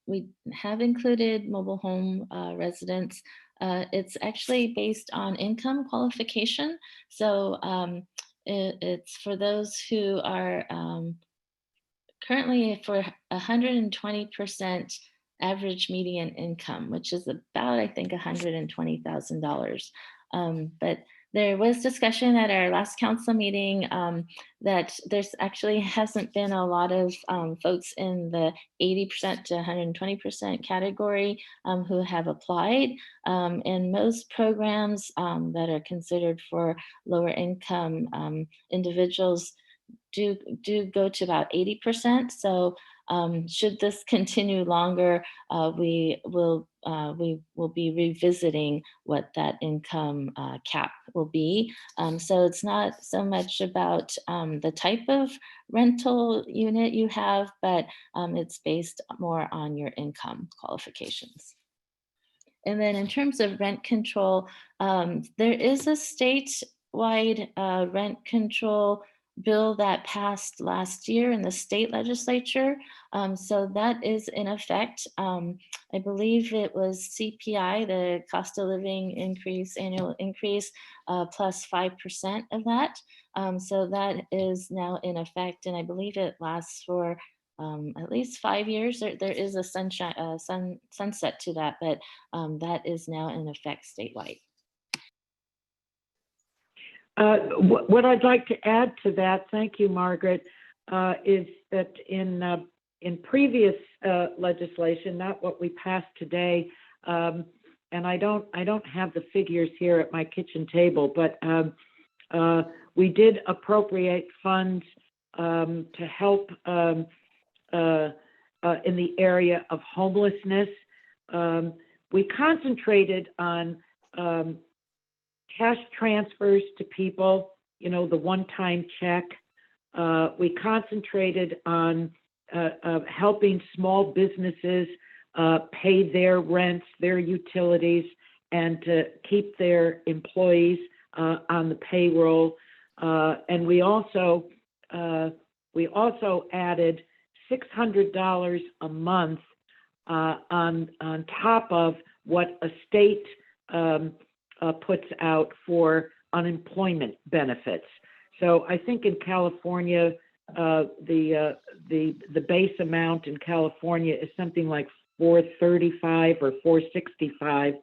we have included mobile home residents. It's actually based on income qualification. So it's for those who are currently for 120% average median income, which is about, I think, $120,000. But There was discussion at our last council meeting that there's actually hasn't been a lot of folks in the 80% to 120% category who have applied. And most programs that are considered for lower income individuals do go to about 80%. So should this continue longer, we will be revisiting what that income cap will be. So it's not so much about the type of rental unit you have, but it's based more on your income qualifications. And then in terms of rent control, there is a statewide rent control bill that passed last year in the state legislature. So that is in effect. I believe it was CPI, the cost of living increase, annual increase, plus 5% of that. So that is now in effect, and I believe it lasts for at least 5 years. There is a sunset to that, but that is now in effect statewide. What I'd like to add to that, thank you, Margaret, is that in previous legislation, not what we passed today, and I don't have the figures here at my kitchen table, but we did appropriate funds to help in the area of homelessness. We concentrated on cash transfers to people, you know, the one-time check. We concentrated on helping small businesses pay their rents, their utilities, and to keep their employees on the payroll. And we also added $600 a month on top of what a state puts out for unemployment benefits. So I think in California, the base amount in California is something like $435 or $465.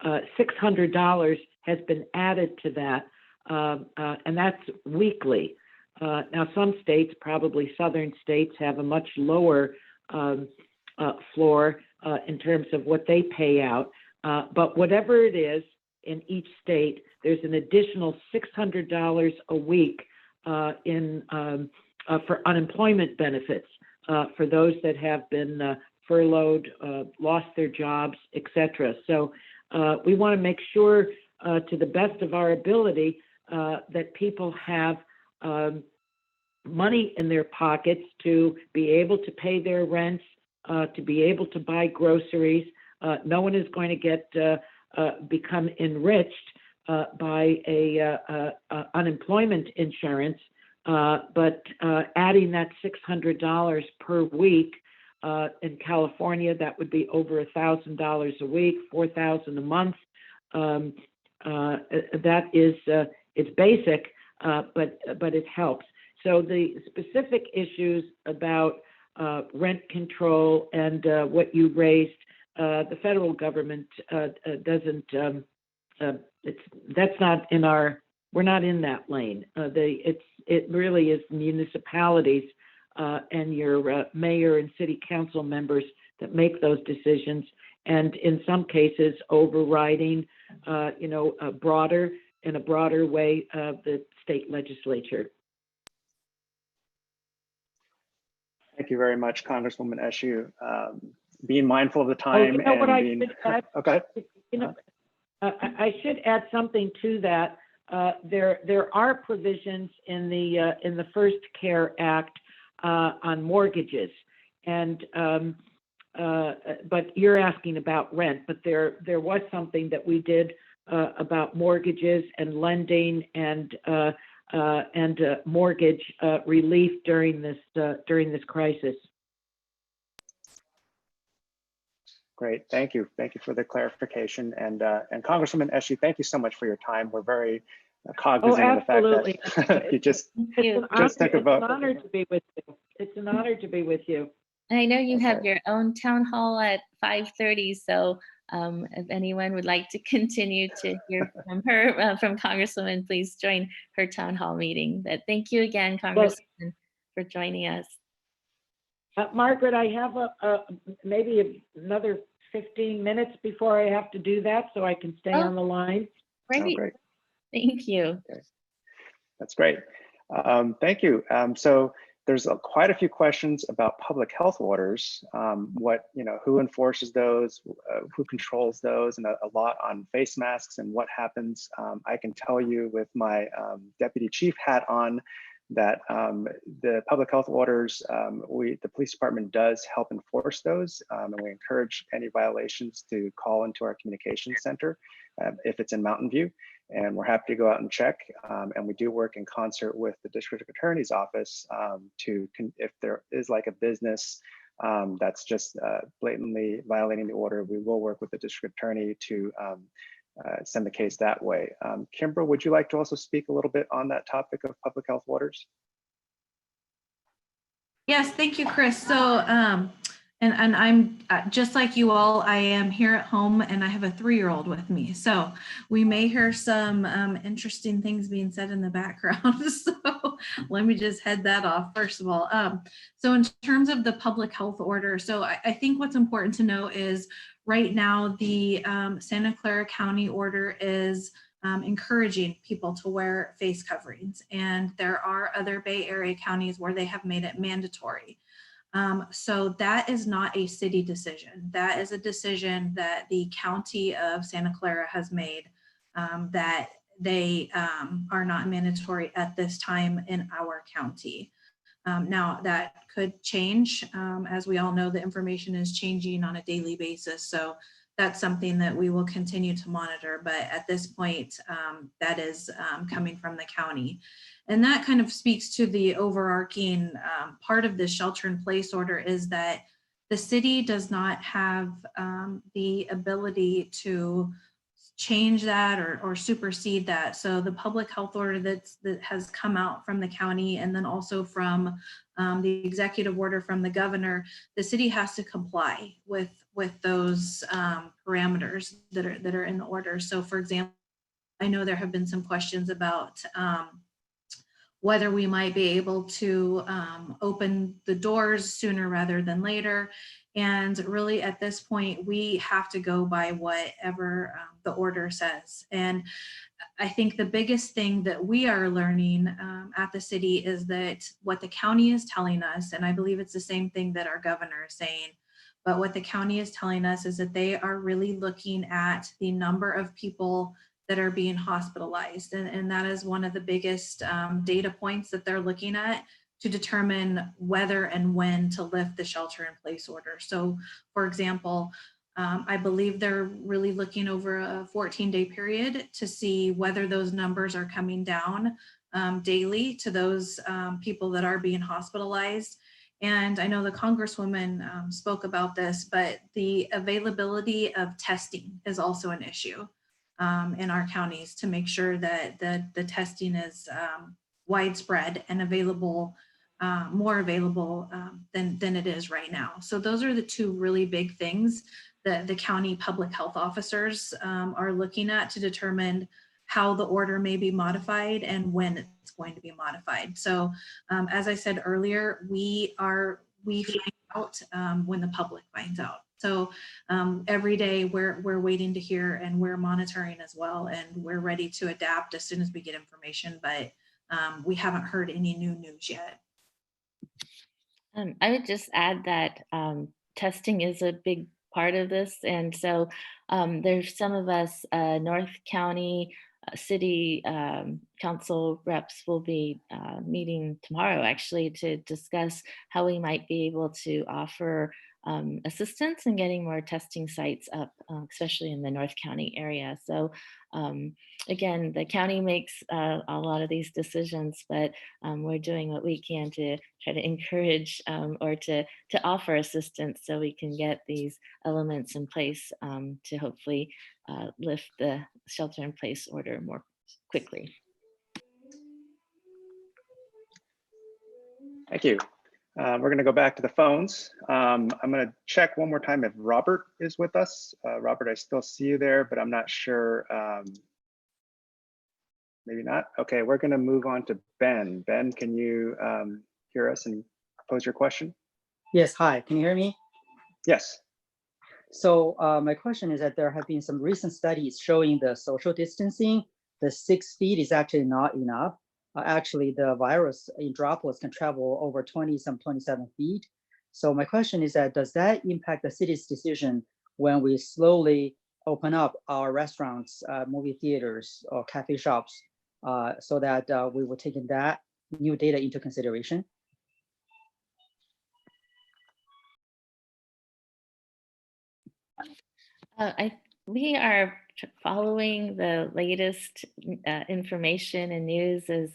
$600 has been added to that, and that's weekly. Now, some states, probably southern states, have a much lower floor in terms of what they pay out. But whatever it is in each state, there's an additional $600 a week for unemployment benefits for those that have been furloughed, lost their jobs, etc. So we want to make sure to the best of our ability that people have money in their pockets to be able to pay their rents, to be able to buy groceries. No one is going to get become enriched by unemployment insurance, but adding that $600 per week in California, that would be over $1,000 a week, $4,000 a month. That is it's basic, but it helps. So the specific issues about rent control and what you raised, the federal government doesn't. That's not in our. We're not in that lane. It really is municipalities and your mayor and city council members that make those decisions, and in some cases overriding, in a broader way the state legislature. Thank you very much, Congresswoman Eshoo. Being mindful of the time. Oh, what I should add? Okay. I should add something to that. There are provisions in the First Care Act on mortgages, and but you're asking about rent. But there was something that we did about mortgages and lending and mortgage relief during this crisis. Great, thank you for the clarification, and Congresswoman Eshoo, thank you so much for your time. We're very cognizant of the fact that you just took a vote. It's an honor to be with you. It's an honor to be with you. I know you have your own town hall at 5:30, so If anyone would like to continue to hear from her, from Congresswoman, please join her town hall meeting. But thank you again, Congresswoman, for joining us. Margaret, I have maybe another 15 minutes before I have to do that, so I can stay on the line. Great. Oh, great. Thank you. Okay. That's great. Thank you. So there's quite a few questions about public health orders. Who enforces those, who controls those, and a lot on face masks and what happens. I can tell you with my deputy chief hat on that the public health orders, the police department does help enforce those, and we encourage any violations to call into our communications center if it's in Mountain View. And we're happy to go out and check. And we do work in concert with the district attorney's office if there is like a business that's just blatantly violating the order, we will work with the district attorney to send the case that way. Kimbra, would you like to also speak a little bit on that topic of public health orders? Yes, thank you, Chris. So, and I'm just like you all, I am here at home and I have a 3-year-old with me. So we may hear some interesting things being said in the background. So let me just head that off first of all. So in terms of the public health order, so I think what's important to know is right now the Santa Clara County order is encouraging people to wear face coverings. And there are other Bay Area counties where they have made it mandatory. So that is not a city decision. That is a decision that the county of Santa Clara has made that they are not mandatory at this time in our county. Now that could change. As we all know, the information is changing on a daily basis. So that's something that we will continue to monitor. But at this point, that is coming from the county. And that kind of speaks to the overarching part of this shelter in place order is that the city does not have the ability to change that or supersede that. So the public health order that has come out from the county and then also from the executive order from the governor, the city has to comply with those parameters that are in the order. So for example, I know there have been some questions about whether we might be able to open the doors sooner rather than later. And really at this point, we have to go by whatever the order says. And I think the biggest thing that we are learning at the city is that what the county is telling us, and I believe it's the same thing that our governor is saying, but what the county is telling us is that they are really looking at the number of people that are being hospitalized. And that is one of the biggest data points that they're looking at to determine whether and when to lift the shelter in place order. So for example, I believe they're really looking over a 14-day period to see whether those numbers are coming down daily to those people that are being hospitalized. And I know the Congresswoman spoke about this, but the availability of testing is also an issue in our counties to make sure that the testing is widespread and available, more available than it is right now. So those are the two really big things that the county public health officers are looking at to determine how the order may be modified and when it's going to be modified. So as I said earlier, we find out when the public finds out. So every day we're waiting to hear and we're monitoring as well, and we're ready to adapt as soon as we get information, but we haven't heard any new news yet. I would just add that testing is a big part of this. And so there's some of us North County City Council reps will be meeting tomorrow actually to discuss how we might be able to offer assistance in getting more testing sites up, especially in the North County area. So again, the county makes a lot of these decisions, but we're doing what we can to try to encourage or to offer assistance so we can get these elements in place to hopefully lift the shelter in place order more quickly. Thank you. We're going to go back to the phones. I'm going to check one more time if Robert is with us. Robert, I still see you there, but I'm not sure. Maybe not. Okay, we're going to move on to Ben. Ben, can you hear us and pose your question? Yes, hi, can you hear me? Yes. So my question is that there have been some recent studies showing the social distancing, the 6 feet is actually not enough. Actually, the virus in droplets can travel over 27 feet. So my question is that, does that impact the city's decision when we slowly open up our restaurants, movie theaters, or cafe shops, so that we will take that new data into consideration? We are following the latest information and news as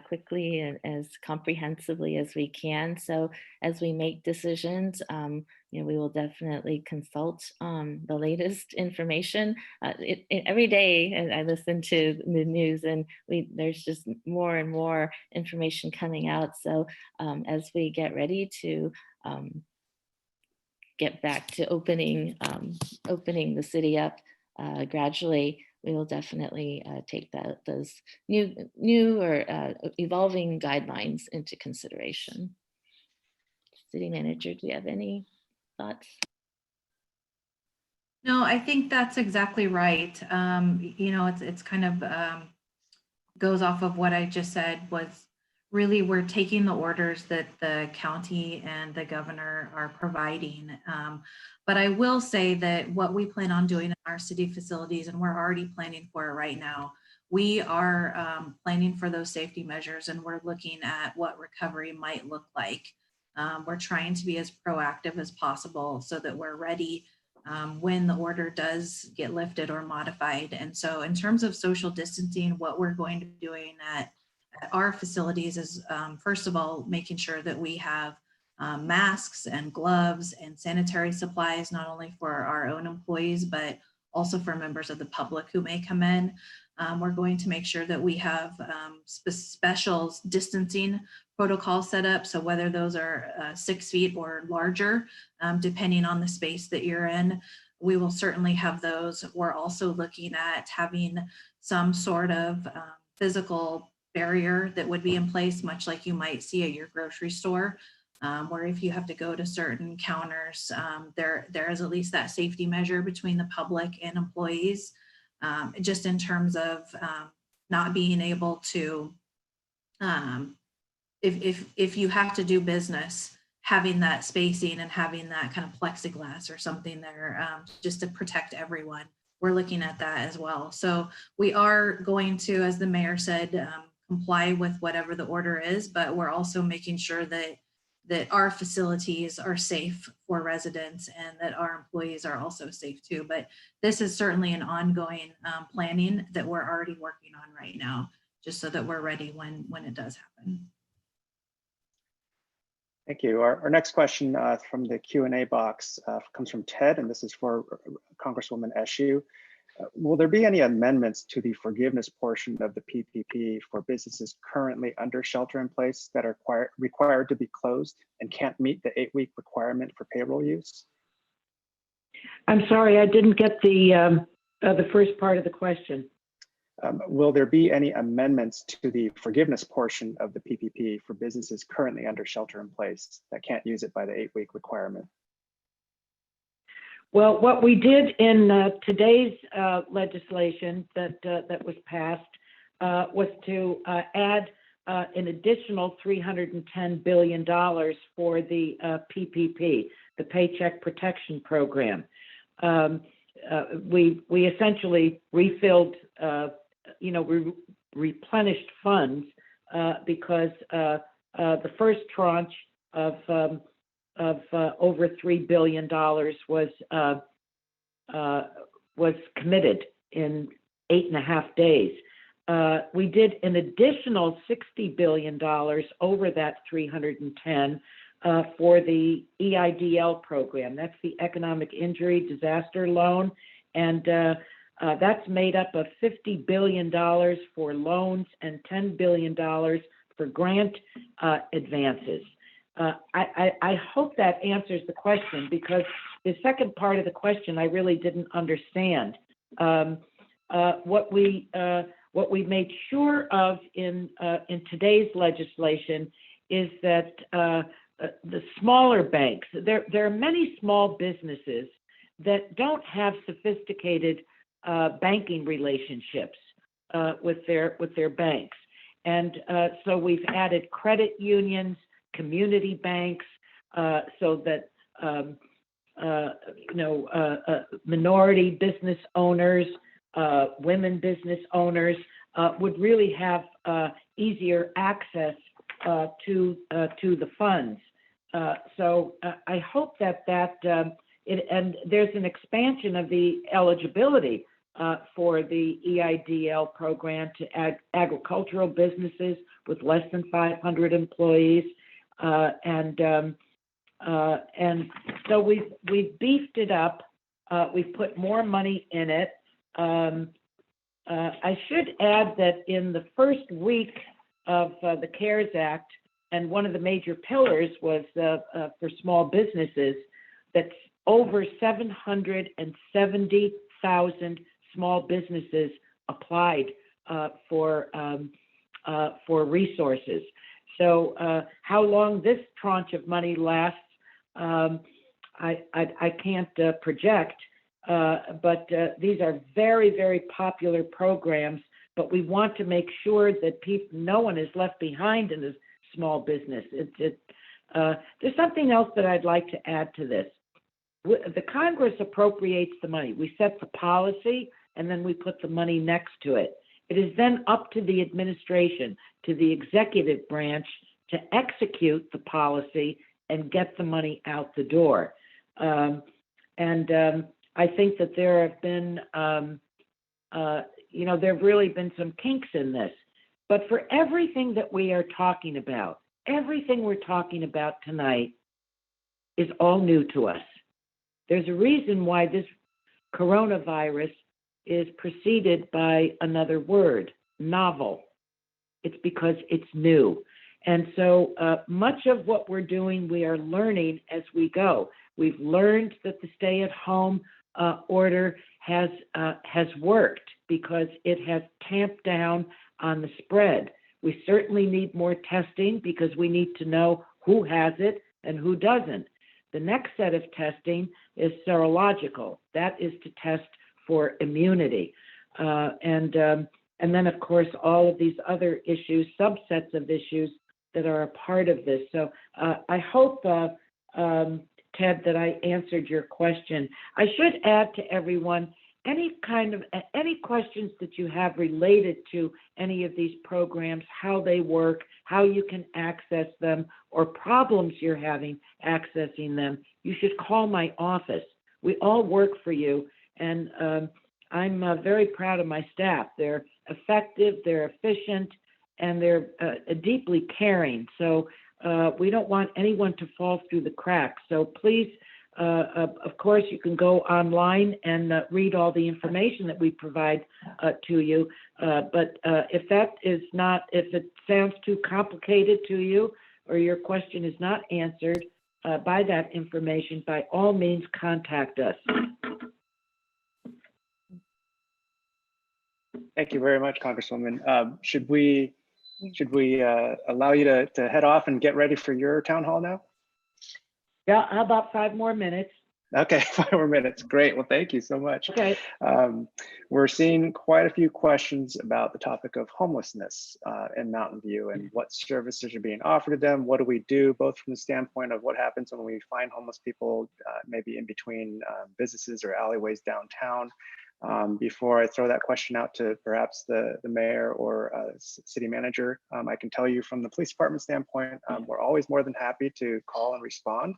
quickly and as comprehensively as we can. So as we make decisions, we will definitely consult the latest information. Every day I listen to the news, and there's just more and more information coming out. So as we get ready to get back to opening the city up gradually, we will definitely take those new or evolving guidelines into consideration. City manager, do you have any thoughts? No, I think that's exactly right. It's kind of goes off of what I just said. Was really, we're taking the orders that the county and the governor are providing. But I will say that what we plan on doing in our city facilities, and we're already planning for it right now, we are planning for those safety measures, and we're looking at what recovery might look like. We're trying to be as proactive as possible so that we're ready when the order does get lifted or modified. And so in terms of social distancing, what we're going to be doing at our facilities is, first of all, making sure that we have masks and gloves and sanitary supplies, not only for our own employees, but also for members of the public who may come in. We're going to make sure that we have special distancing protocols set up. So whether those are 6 feet or larger, depending on the space that you're in, we will certainly have those. We're also looking at having some sort of physical barrier that would be in place, much like you might see at your grocery store, where if you have to go to certain counters, there is at least that safety measure between the public and employees, just in terms of not being able to, if you have to do business, having that spacing and having that kind of plexiglass or something there, just to protect everyone. We're looking at that as well. So we are going to, as the mayor said, comply with whatever the order is, but we're also making sure that our facilities are safe for residents and that our employees are also safe too. But this is certainly an ongoing planning that we're already working on right now, just so that we're ready when it does happen. Thank you. Our next question from the Q&A box comes from Ted, and this is for Congresswoman Eshoo. Will there be any amendments to the forgiveness portion of the PPP for businesses currently under shelter in place that are required to be closed and can't meet the 8-week requirement for payroll use? I'm sorry, I didn't get the first part of the question. Will there be any amendments to the forgiveness portion of the PPP for businesses currently under shelter in place that can't use it by the 8-week requirement? Well, what we did in today's legislation that was passed was to add an additional $310 billion for the PPP, the Paycheck Protection Program. We essentially refilled, replenished funds because the first tranche of over $3 billion was committed in 8.5 days. We did an additional $60 billion over that 310 for the EIDL program. That's the Economic Injury Disaster Loan, and that's made up of $50 billion for loans and $10 billion for grant advances. I hope that answers the question, because the second part of the question I really didn't understand. What we made sure of in today's legislation is that the smaller banks, there are many small businesses that don't have sophisticated banking relationships with their banks, and so we've added credit unions, community banks, so that minority business owners, women business owners would really have easier access to the funds. So I hope that and there's an expansion of the eligibility for the EIDL program to agricultural businesses with less than 500 employees, and so we've beefed it up. We've put more money in it. I should add that in the first week of the CARES Act, and one of the major pillars was for small businesses, that over 770,000 small businesses applied for resources. So how long this tranche of money lasts, I can't project, but these are very, very popular programs. But we want to make sure that no one is left behind in this small business. There's something else that I'd like to add to this. The Congress appropriates the money. We set the policy, and then we put the money next to it. It is then up to the administration, to the executive branch, to execute the policy and get the money out the door. I think that there have been, there have really been some kinks in this. But for everything that we are talking about, everything we're talking about tonight is all new to us. There's a reason why this coronavirus is preceded by another word, novel. It's because it's new. And so much of what we're doing, we are learning as we go. We've learned that the stay-at-home order has worked because it has tamped down on the spread. We certainly need more testing because we need to know who has it and who doesn't. The next set of testing is serological. That is to test for immunity. And then, of course, all of these other issues, subsets of issues that are a part of this. So I hope, Ted, that I answered your question. I should add to everyone, any questions that you have related to any of these programs, how they work, how you can access them, or problems you're having accessing them, you should call my office. We all work for you, and I'm very proud of my staff. They're effective, they're efficient, and they're deeply caring. So we don't want anyone to fall through the cracks. So please, of course, you can go online and read all the information that we provide to you. But if it sounds too complicated to you, or your question is not answered by that information, by all means, contact us. Thank you very much, Congresswoman. Should we allow you to head off and get ready for your town hall now? Yeah, how about 5 more minutes? Okay, 5 more minutes. Great. Well, thank you so much. Okay. We're seeing quite a few questions about the topic of homelessness in Mountain View and what services are being offered to them. What do we do, both from the standpoint of what happens when we find homeless people, maybe in between businesses or alleyways downtown. Before I throw that question out to perhaps the mayor or city manager, I can tell you from the police department standpoint, we're always more than happy to call and respond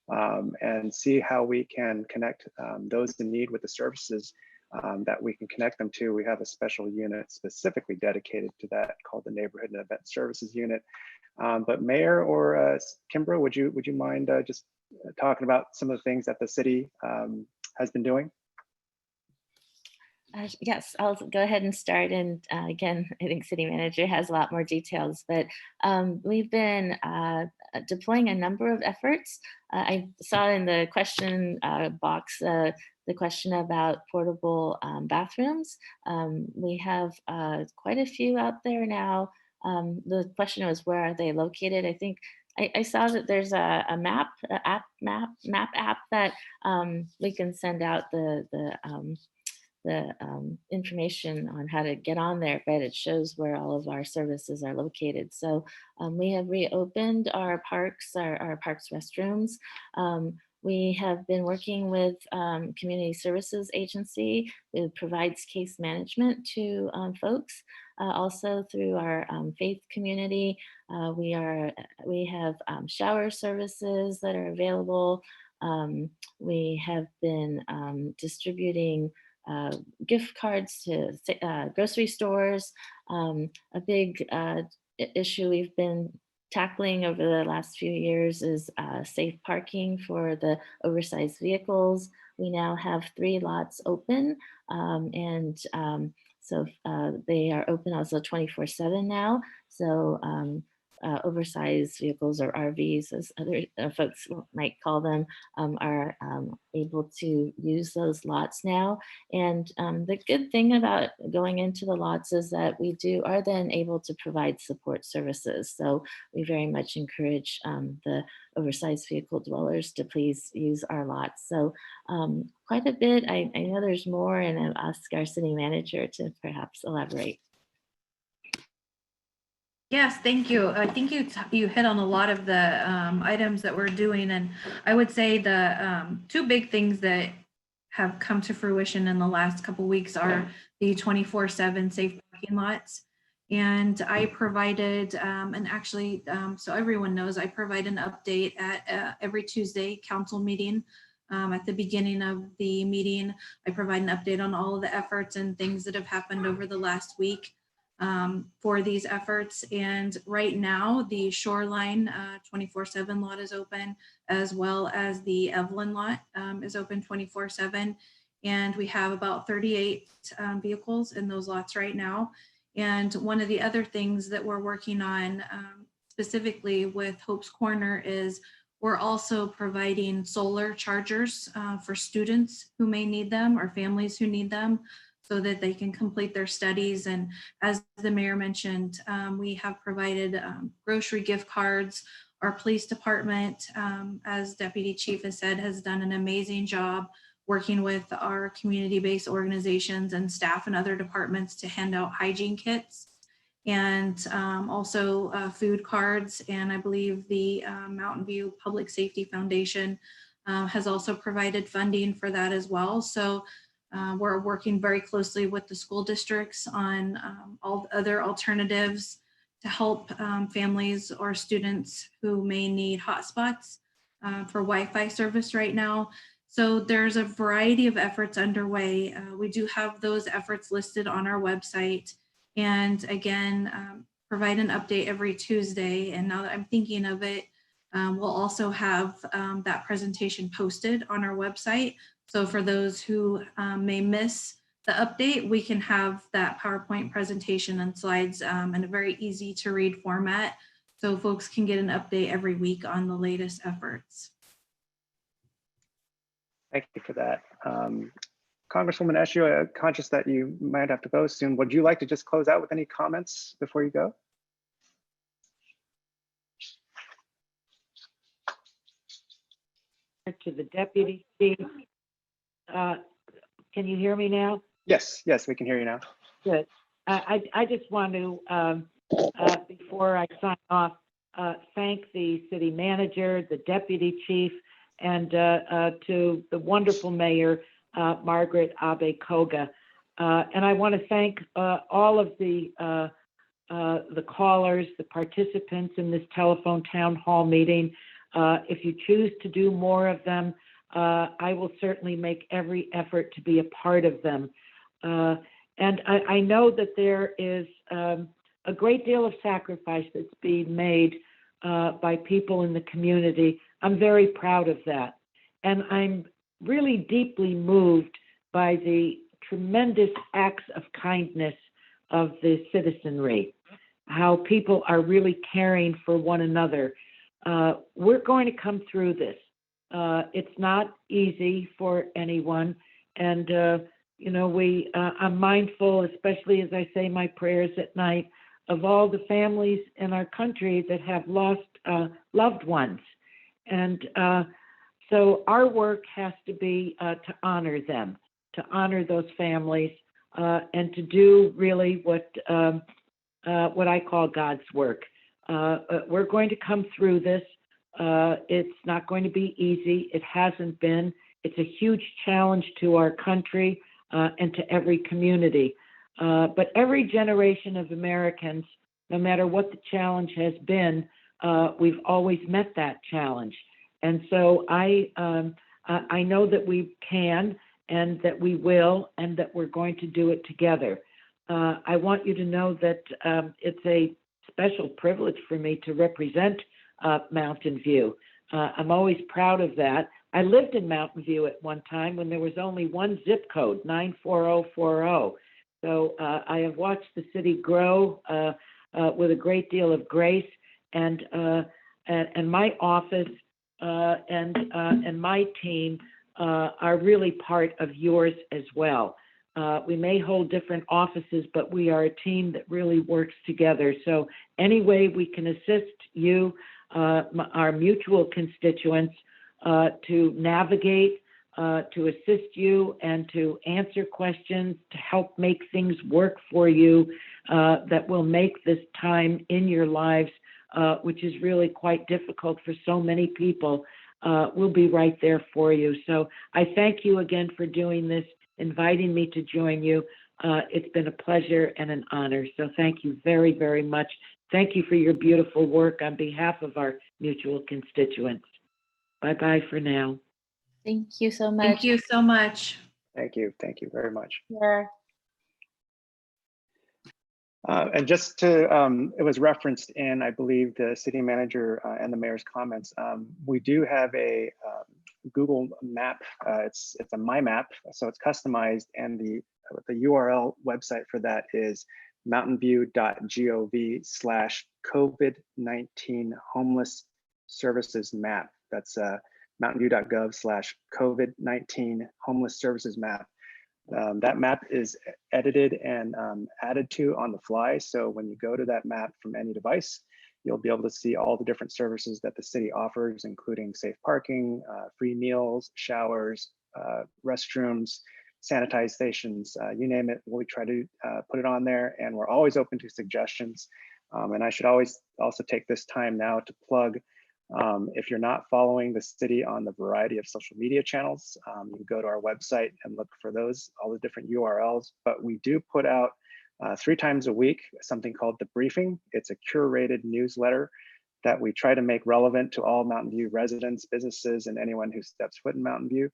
and see how we can connect those in need with the services that we can connect them to. We have a special unit specifically dedicated to that called the Neighborhood and Event Services Unit. But Mayor or Kimbra, would you mind just talking about some of the things that the city has been doing? Yes, I'll go ahead and start. And again, I think City Manager has a lot more details, but we've been deploying a number of efforts. I saw in the question box the question about portable bathrooms. We have quite a few out there now. The question was, where are they located? I think I saw that there's a map app that we can send out the information on how to get on there, but it shows where all of our services are located. So we have reopened our parks, our parks restrooms. We have been working with Community Services Agency, who provides case management to folks. Also through our faith community, we have shower services that are available. We have been distributing gift cards to grocery stores. A big issue we've been tackling over the last few years is safe parking for the oversized vehicles. We now have 3 lots open, and so they are open also 24/7 now. So oversized vehicles, or RVs as other folks might call them, are able to use those lots now. And the good thing about going into the lots is that we are then able to provide support services. So we very much encourage the oversized vehicle dwellers to please use our lots. So quite a bit. I know there's more, and I'll ask our city manager to perhaps elaborate. Yes, thank you. I think you hit on a lot of the items that we're doing, and I would say the 2 big things that have come to fruition in the last couple weeks are the 24/7 safe parking lots. And I provided, and actually, so everyone knows, I provide an update at every Tuesday council meeting. At the beginning of the meeting, I provide an update on all of the efforts and things that have happened over the last week for these efforts. And right now, the Shoreline 24/7 lot is open, as well as the Evelyn lot is open 24/7. And we have about 38 vehicles in those lots right now. And one of the other things that we're working on specifically with Hope's Corner is we're also providing solar chargers for students who may need them, or families who need them, so that they can complete their studies. And as the mayor mentioned, we have provided grocery gift cards. Our police department, as Deputy Chief has said, has done an amazing job working with our community-based organizations and staff and other departments to hand out hygiene kits, and also food cards. And I believe the Mountain View Public Safety Foundation has also provided funding for that as well. So we're working very closely with the school districts on all other alternatives to help families or students who may need hotspots for Wi-Fi service right now. So there's a variety of efforts underway. We do have those efforts listed on our website. And again, provide an update every Tuesday. And now that I'm thinking of it, we'll also have that presentation posted on our website. So for those who may miss the update, we can have that PowerPoint presentation and slides in a very easy to read format, so folks can get an update every week on the latest efforts. Thank you for that. Congresswoman Eshoo, conscious that you might have to go soon, would you like to just close out with any comments before you go? To the Deputy Chief. Can you hear me now? Yes, we can hear you now. Good. I just want to, before I sign off, thank the city manager, the deputy chief, and to the wonderful mayor, Margaret Abe-Koga. And I want to thank all of the callers, the participants in this telephone town hall meeting. If you choose to do more of them, I will certainly make every effort to be a part of them. And I know that there is a great deal of sacrifice that's being made by people in the community. I'm very proud of that. And I'm really deeply moved by the tremendous acts of kindness of the citizenry, how people are really caring for one another. We're going to come through this. It's not easy for anyone. And, I'm mindful, especially as I say my prayers at night, of all the families in our country that have lost loved ones. And so our work has to be to honor them, to honor those families, and to do really what I call God's work. We're going to come through this. It's not going to be easy. It hasn't been. It's a huge challenge to our country and to every community. But every generation of Americans, no matter what the challenge has been, we've always met that challenge. And so I know that we can, and that we will, and that we're going to do it together. I want you to know that it's a special privilege for me to represent Mountain View. I'm always proud of that. I lived in Mountain View at one time when there was only one zip code, 94040. So I have watched the city grow with a great deal of grace, and my office and my team are really part of yours as well. We may hold different offices, but we are a team that really works together. So any way we can assist you, our mutual constituents, to navigate, to assist you, and to answer questions, to help make things work for you, that will make this time in your lives, which is really quite difficult for so many people, we'll be right there for you. So I thank you again for doing this, inviting me to join you. It's been a pleasure and an honor. So thank you very, very much. Thank you for your beautiful work on behalf of our mutual constituents. Bye-bye for now. Thank you so much. Thank you so much. Thank you. Thank you very much. Sure. And just to, it was referenced in, I believe, the city manager and the mayor's comments. We do have a Google map. It's a My Map, so it's customized, and the URL website for that is mountainview.gov/COVID-19 homeless services map. That's mountainview.gov/COVID-19 homeless services map. That map is edited and added to on the fly. So when you go to that map from any device, you'll be able to see all the different services that the city offers, including safe parking, free meals, showers, restrooms, sanitized stations, you name it. We try to put it on there, and we're always open to suggestions. And I should always also take this time now to plug, if you're not following the city on the variety of social media channels, you can go to our website and look for those, all the different URLs. But we do put out 3 times a week something called The Briefing. It's a curated newsletter that we try to make relevant to all Mountain View residents, businesses, and anyone who steps foot in Mountain View.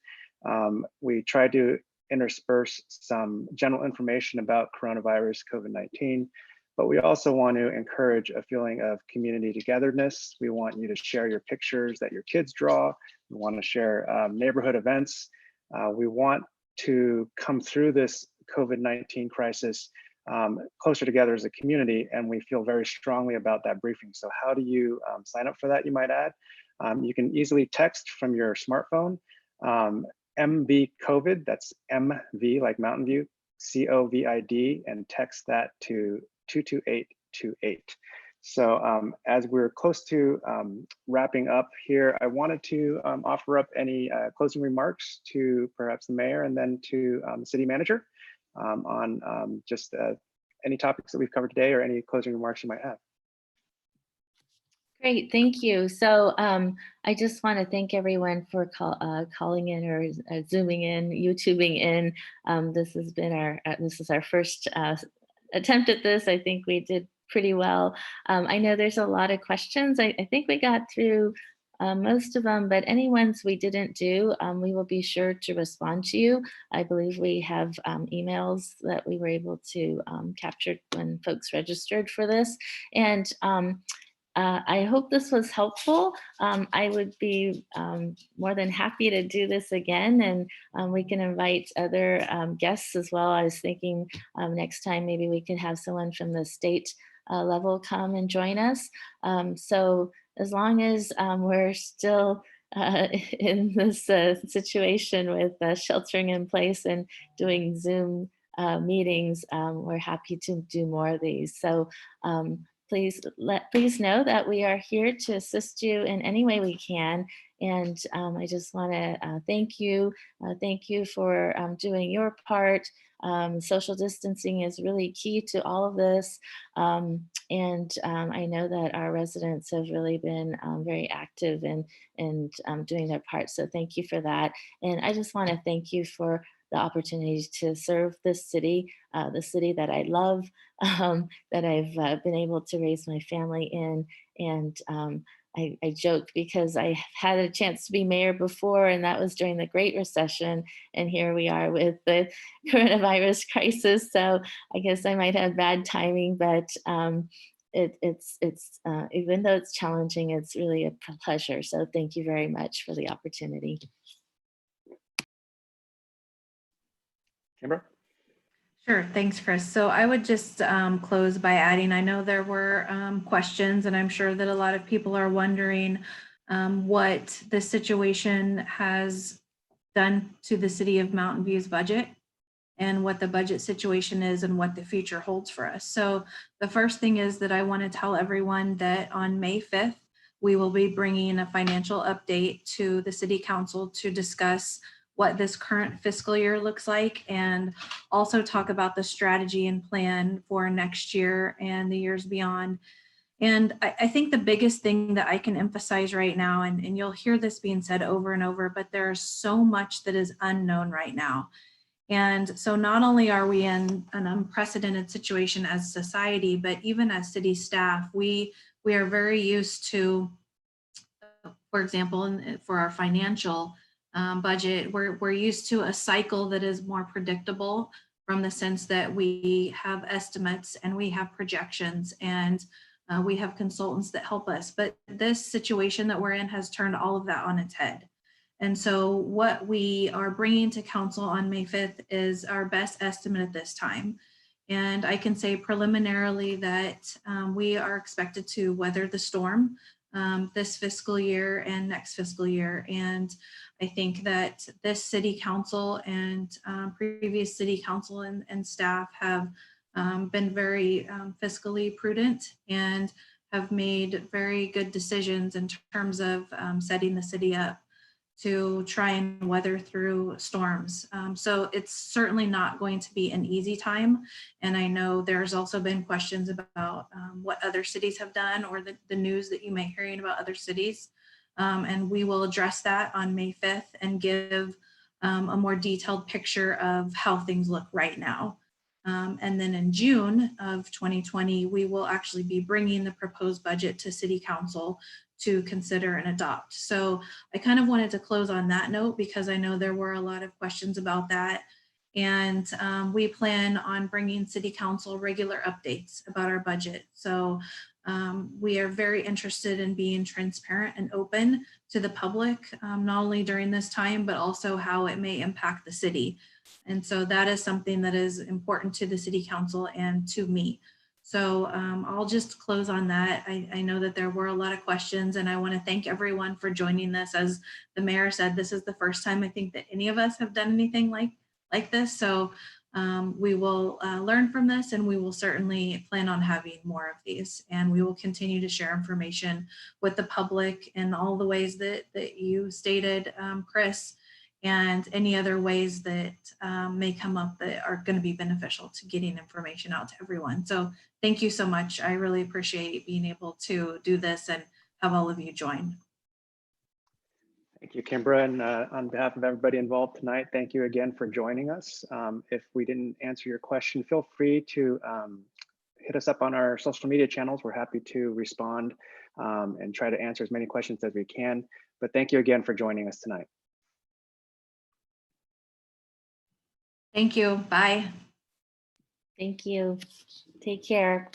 We try to intersperse some general information about coronavirus, COVID-19, but we also want to encourage a feeling of community togetherness. We want you to share your pictures that your kids draw. We want to share neighborhood events. We want to come through this COVID-19 crisis closer together as a community, and we feel very strongly about that briefing. So how do you sign up for that, you might add? You can easily text from your smartphone, MV COVID, that's MV like Mountain View, COVID, and text that to 22828. So as we're close to wrapping up here, I wanted to offer up any closing remarks to perhaps the mayor and then to the city manager on just any topics that we've covered today or any closing remarks you might have. Great, thank you. So I just want to thank everyone for calling in or Zooming in, YouTubing in. This has been this is our first attempt at this. I think we did pretty well. I know there's a lot of questions. I think we got through most of them, but any ones we didn't do, we will be sure to respond to you. I believe we have emails that we were able to capture when folks registered for this. And I hope this was helpful. I would be more than happy to do this again, and we can invite other guests as well. I was thinking next time maybe we could have someone from the state level come and join us. So as long as we're still in this situation with sheltering in place and doing Zoom meetings, we're happy to do more of these. So please know that we are here to assist you in any way we can. And I just want to thank you. Thank you for doing your part. Social distancing is really key to all of this. And I know that our residents have really been very active in doing their part. So thank you for that. And I just want to thank you for the opportunity to serve this city, the city that I love, that I've been able to raise my family in. And I joke because I had a chance to be mayor before, and that was during the Great Recession. And here we are with the coronavirus crisis. So I guess I might have bad timing, but it's even though it's challenging, it's really a pleasure. So thank you very much for the opportunity. Kimber? Sure, thanks, Chris. So I would just close by adding, I know there were questions, and I'm sure that a lot of people are wondering what the situation has done to the city of Mountain View's budget and what the budget situation is and what the future holds for us. So the first thing is that I want to tell everyone that on May 5th, we will be bringing a financial update to the city council to discuss what this current fiscal year looks like, and also talk about the strategy and plan for next year and the years beyond. And I think the biggest thing that I can emphasize right now, and you'll hear this being said over and over, but there's so much that is unknown right now. And so not only are we in an unprecedented situation as society, but even as city staff, we are very used to, for example, for our financial budget, we're used to a cycle that is more predictable, from the sense that we have estimates and we have projections, and we have consultants that help us. But this situation that we're in has turned all of that on its head. And so what we are bringing to council on May 5th is our best estimate at this time. And I can say preliminarily that we are expected to weather the storm this fiscal year and next fiscal year. And I think that this city council and previous city council and staff have been very fiscally prudent and have made very good decisions in terms of setting the city up to try and weather through storms. So it's certainly not going to be an easy time. And I know there's also been questions about what other cities have done, or the news that you may be hearing about other cities. And we will address that on May 5th and give a more detailed picture of how things look right now. And then in June of 2020, we will actually be bringing the proposed budget to City Council to consider and adopt. So I kind of wanted to close on that note, because I know there were a lot of questions about that. And we plan on bringing City Council regular updates about our budget. So we are very interested in being transparent and open to the public, not only during this time, but also how it may impact the city. And so that is something that is important to the City Council and to me. So I'll just close on that. I know that there were a lot of questions, and I want to thank everyone for joining this. As the mayor said, this is the first time I think that any of us have done anything like this. So we will learn from this, and we will certainly plan on having more of these. And we will continue to share information with the public in all the ways that you stated, Chris, and any other ways that may come up that are going to be beneficial to getting information out to everyone. So thank you so much. I really appreciate being able to do this and have all of you join. Thank you, Kimbra. And on behalf of everybody involved tonight, thank you again for joining us. If we didn't answer your question, feel free to hit us up on our social media channels. We're happy to respond and try to answer as many questions as we can. But thank you again for joining us tonight. Thank you. Bye. Thank you. Take care.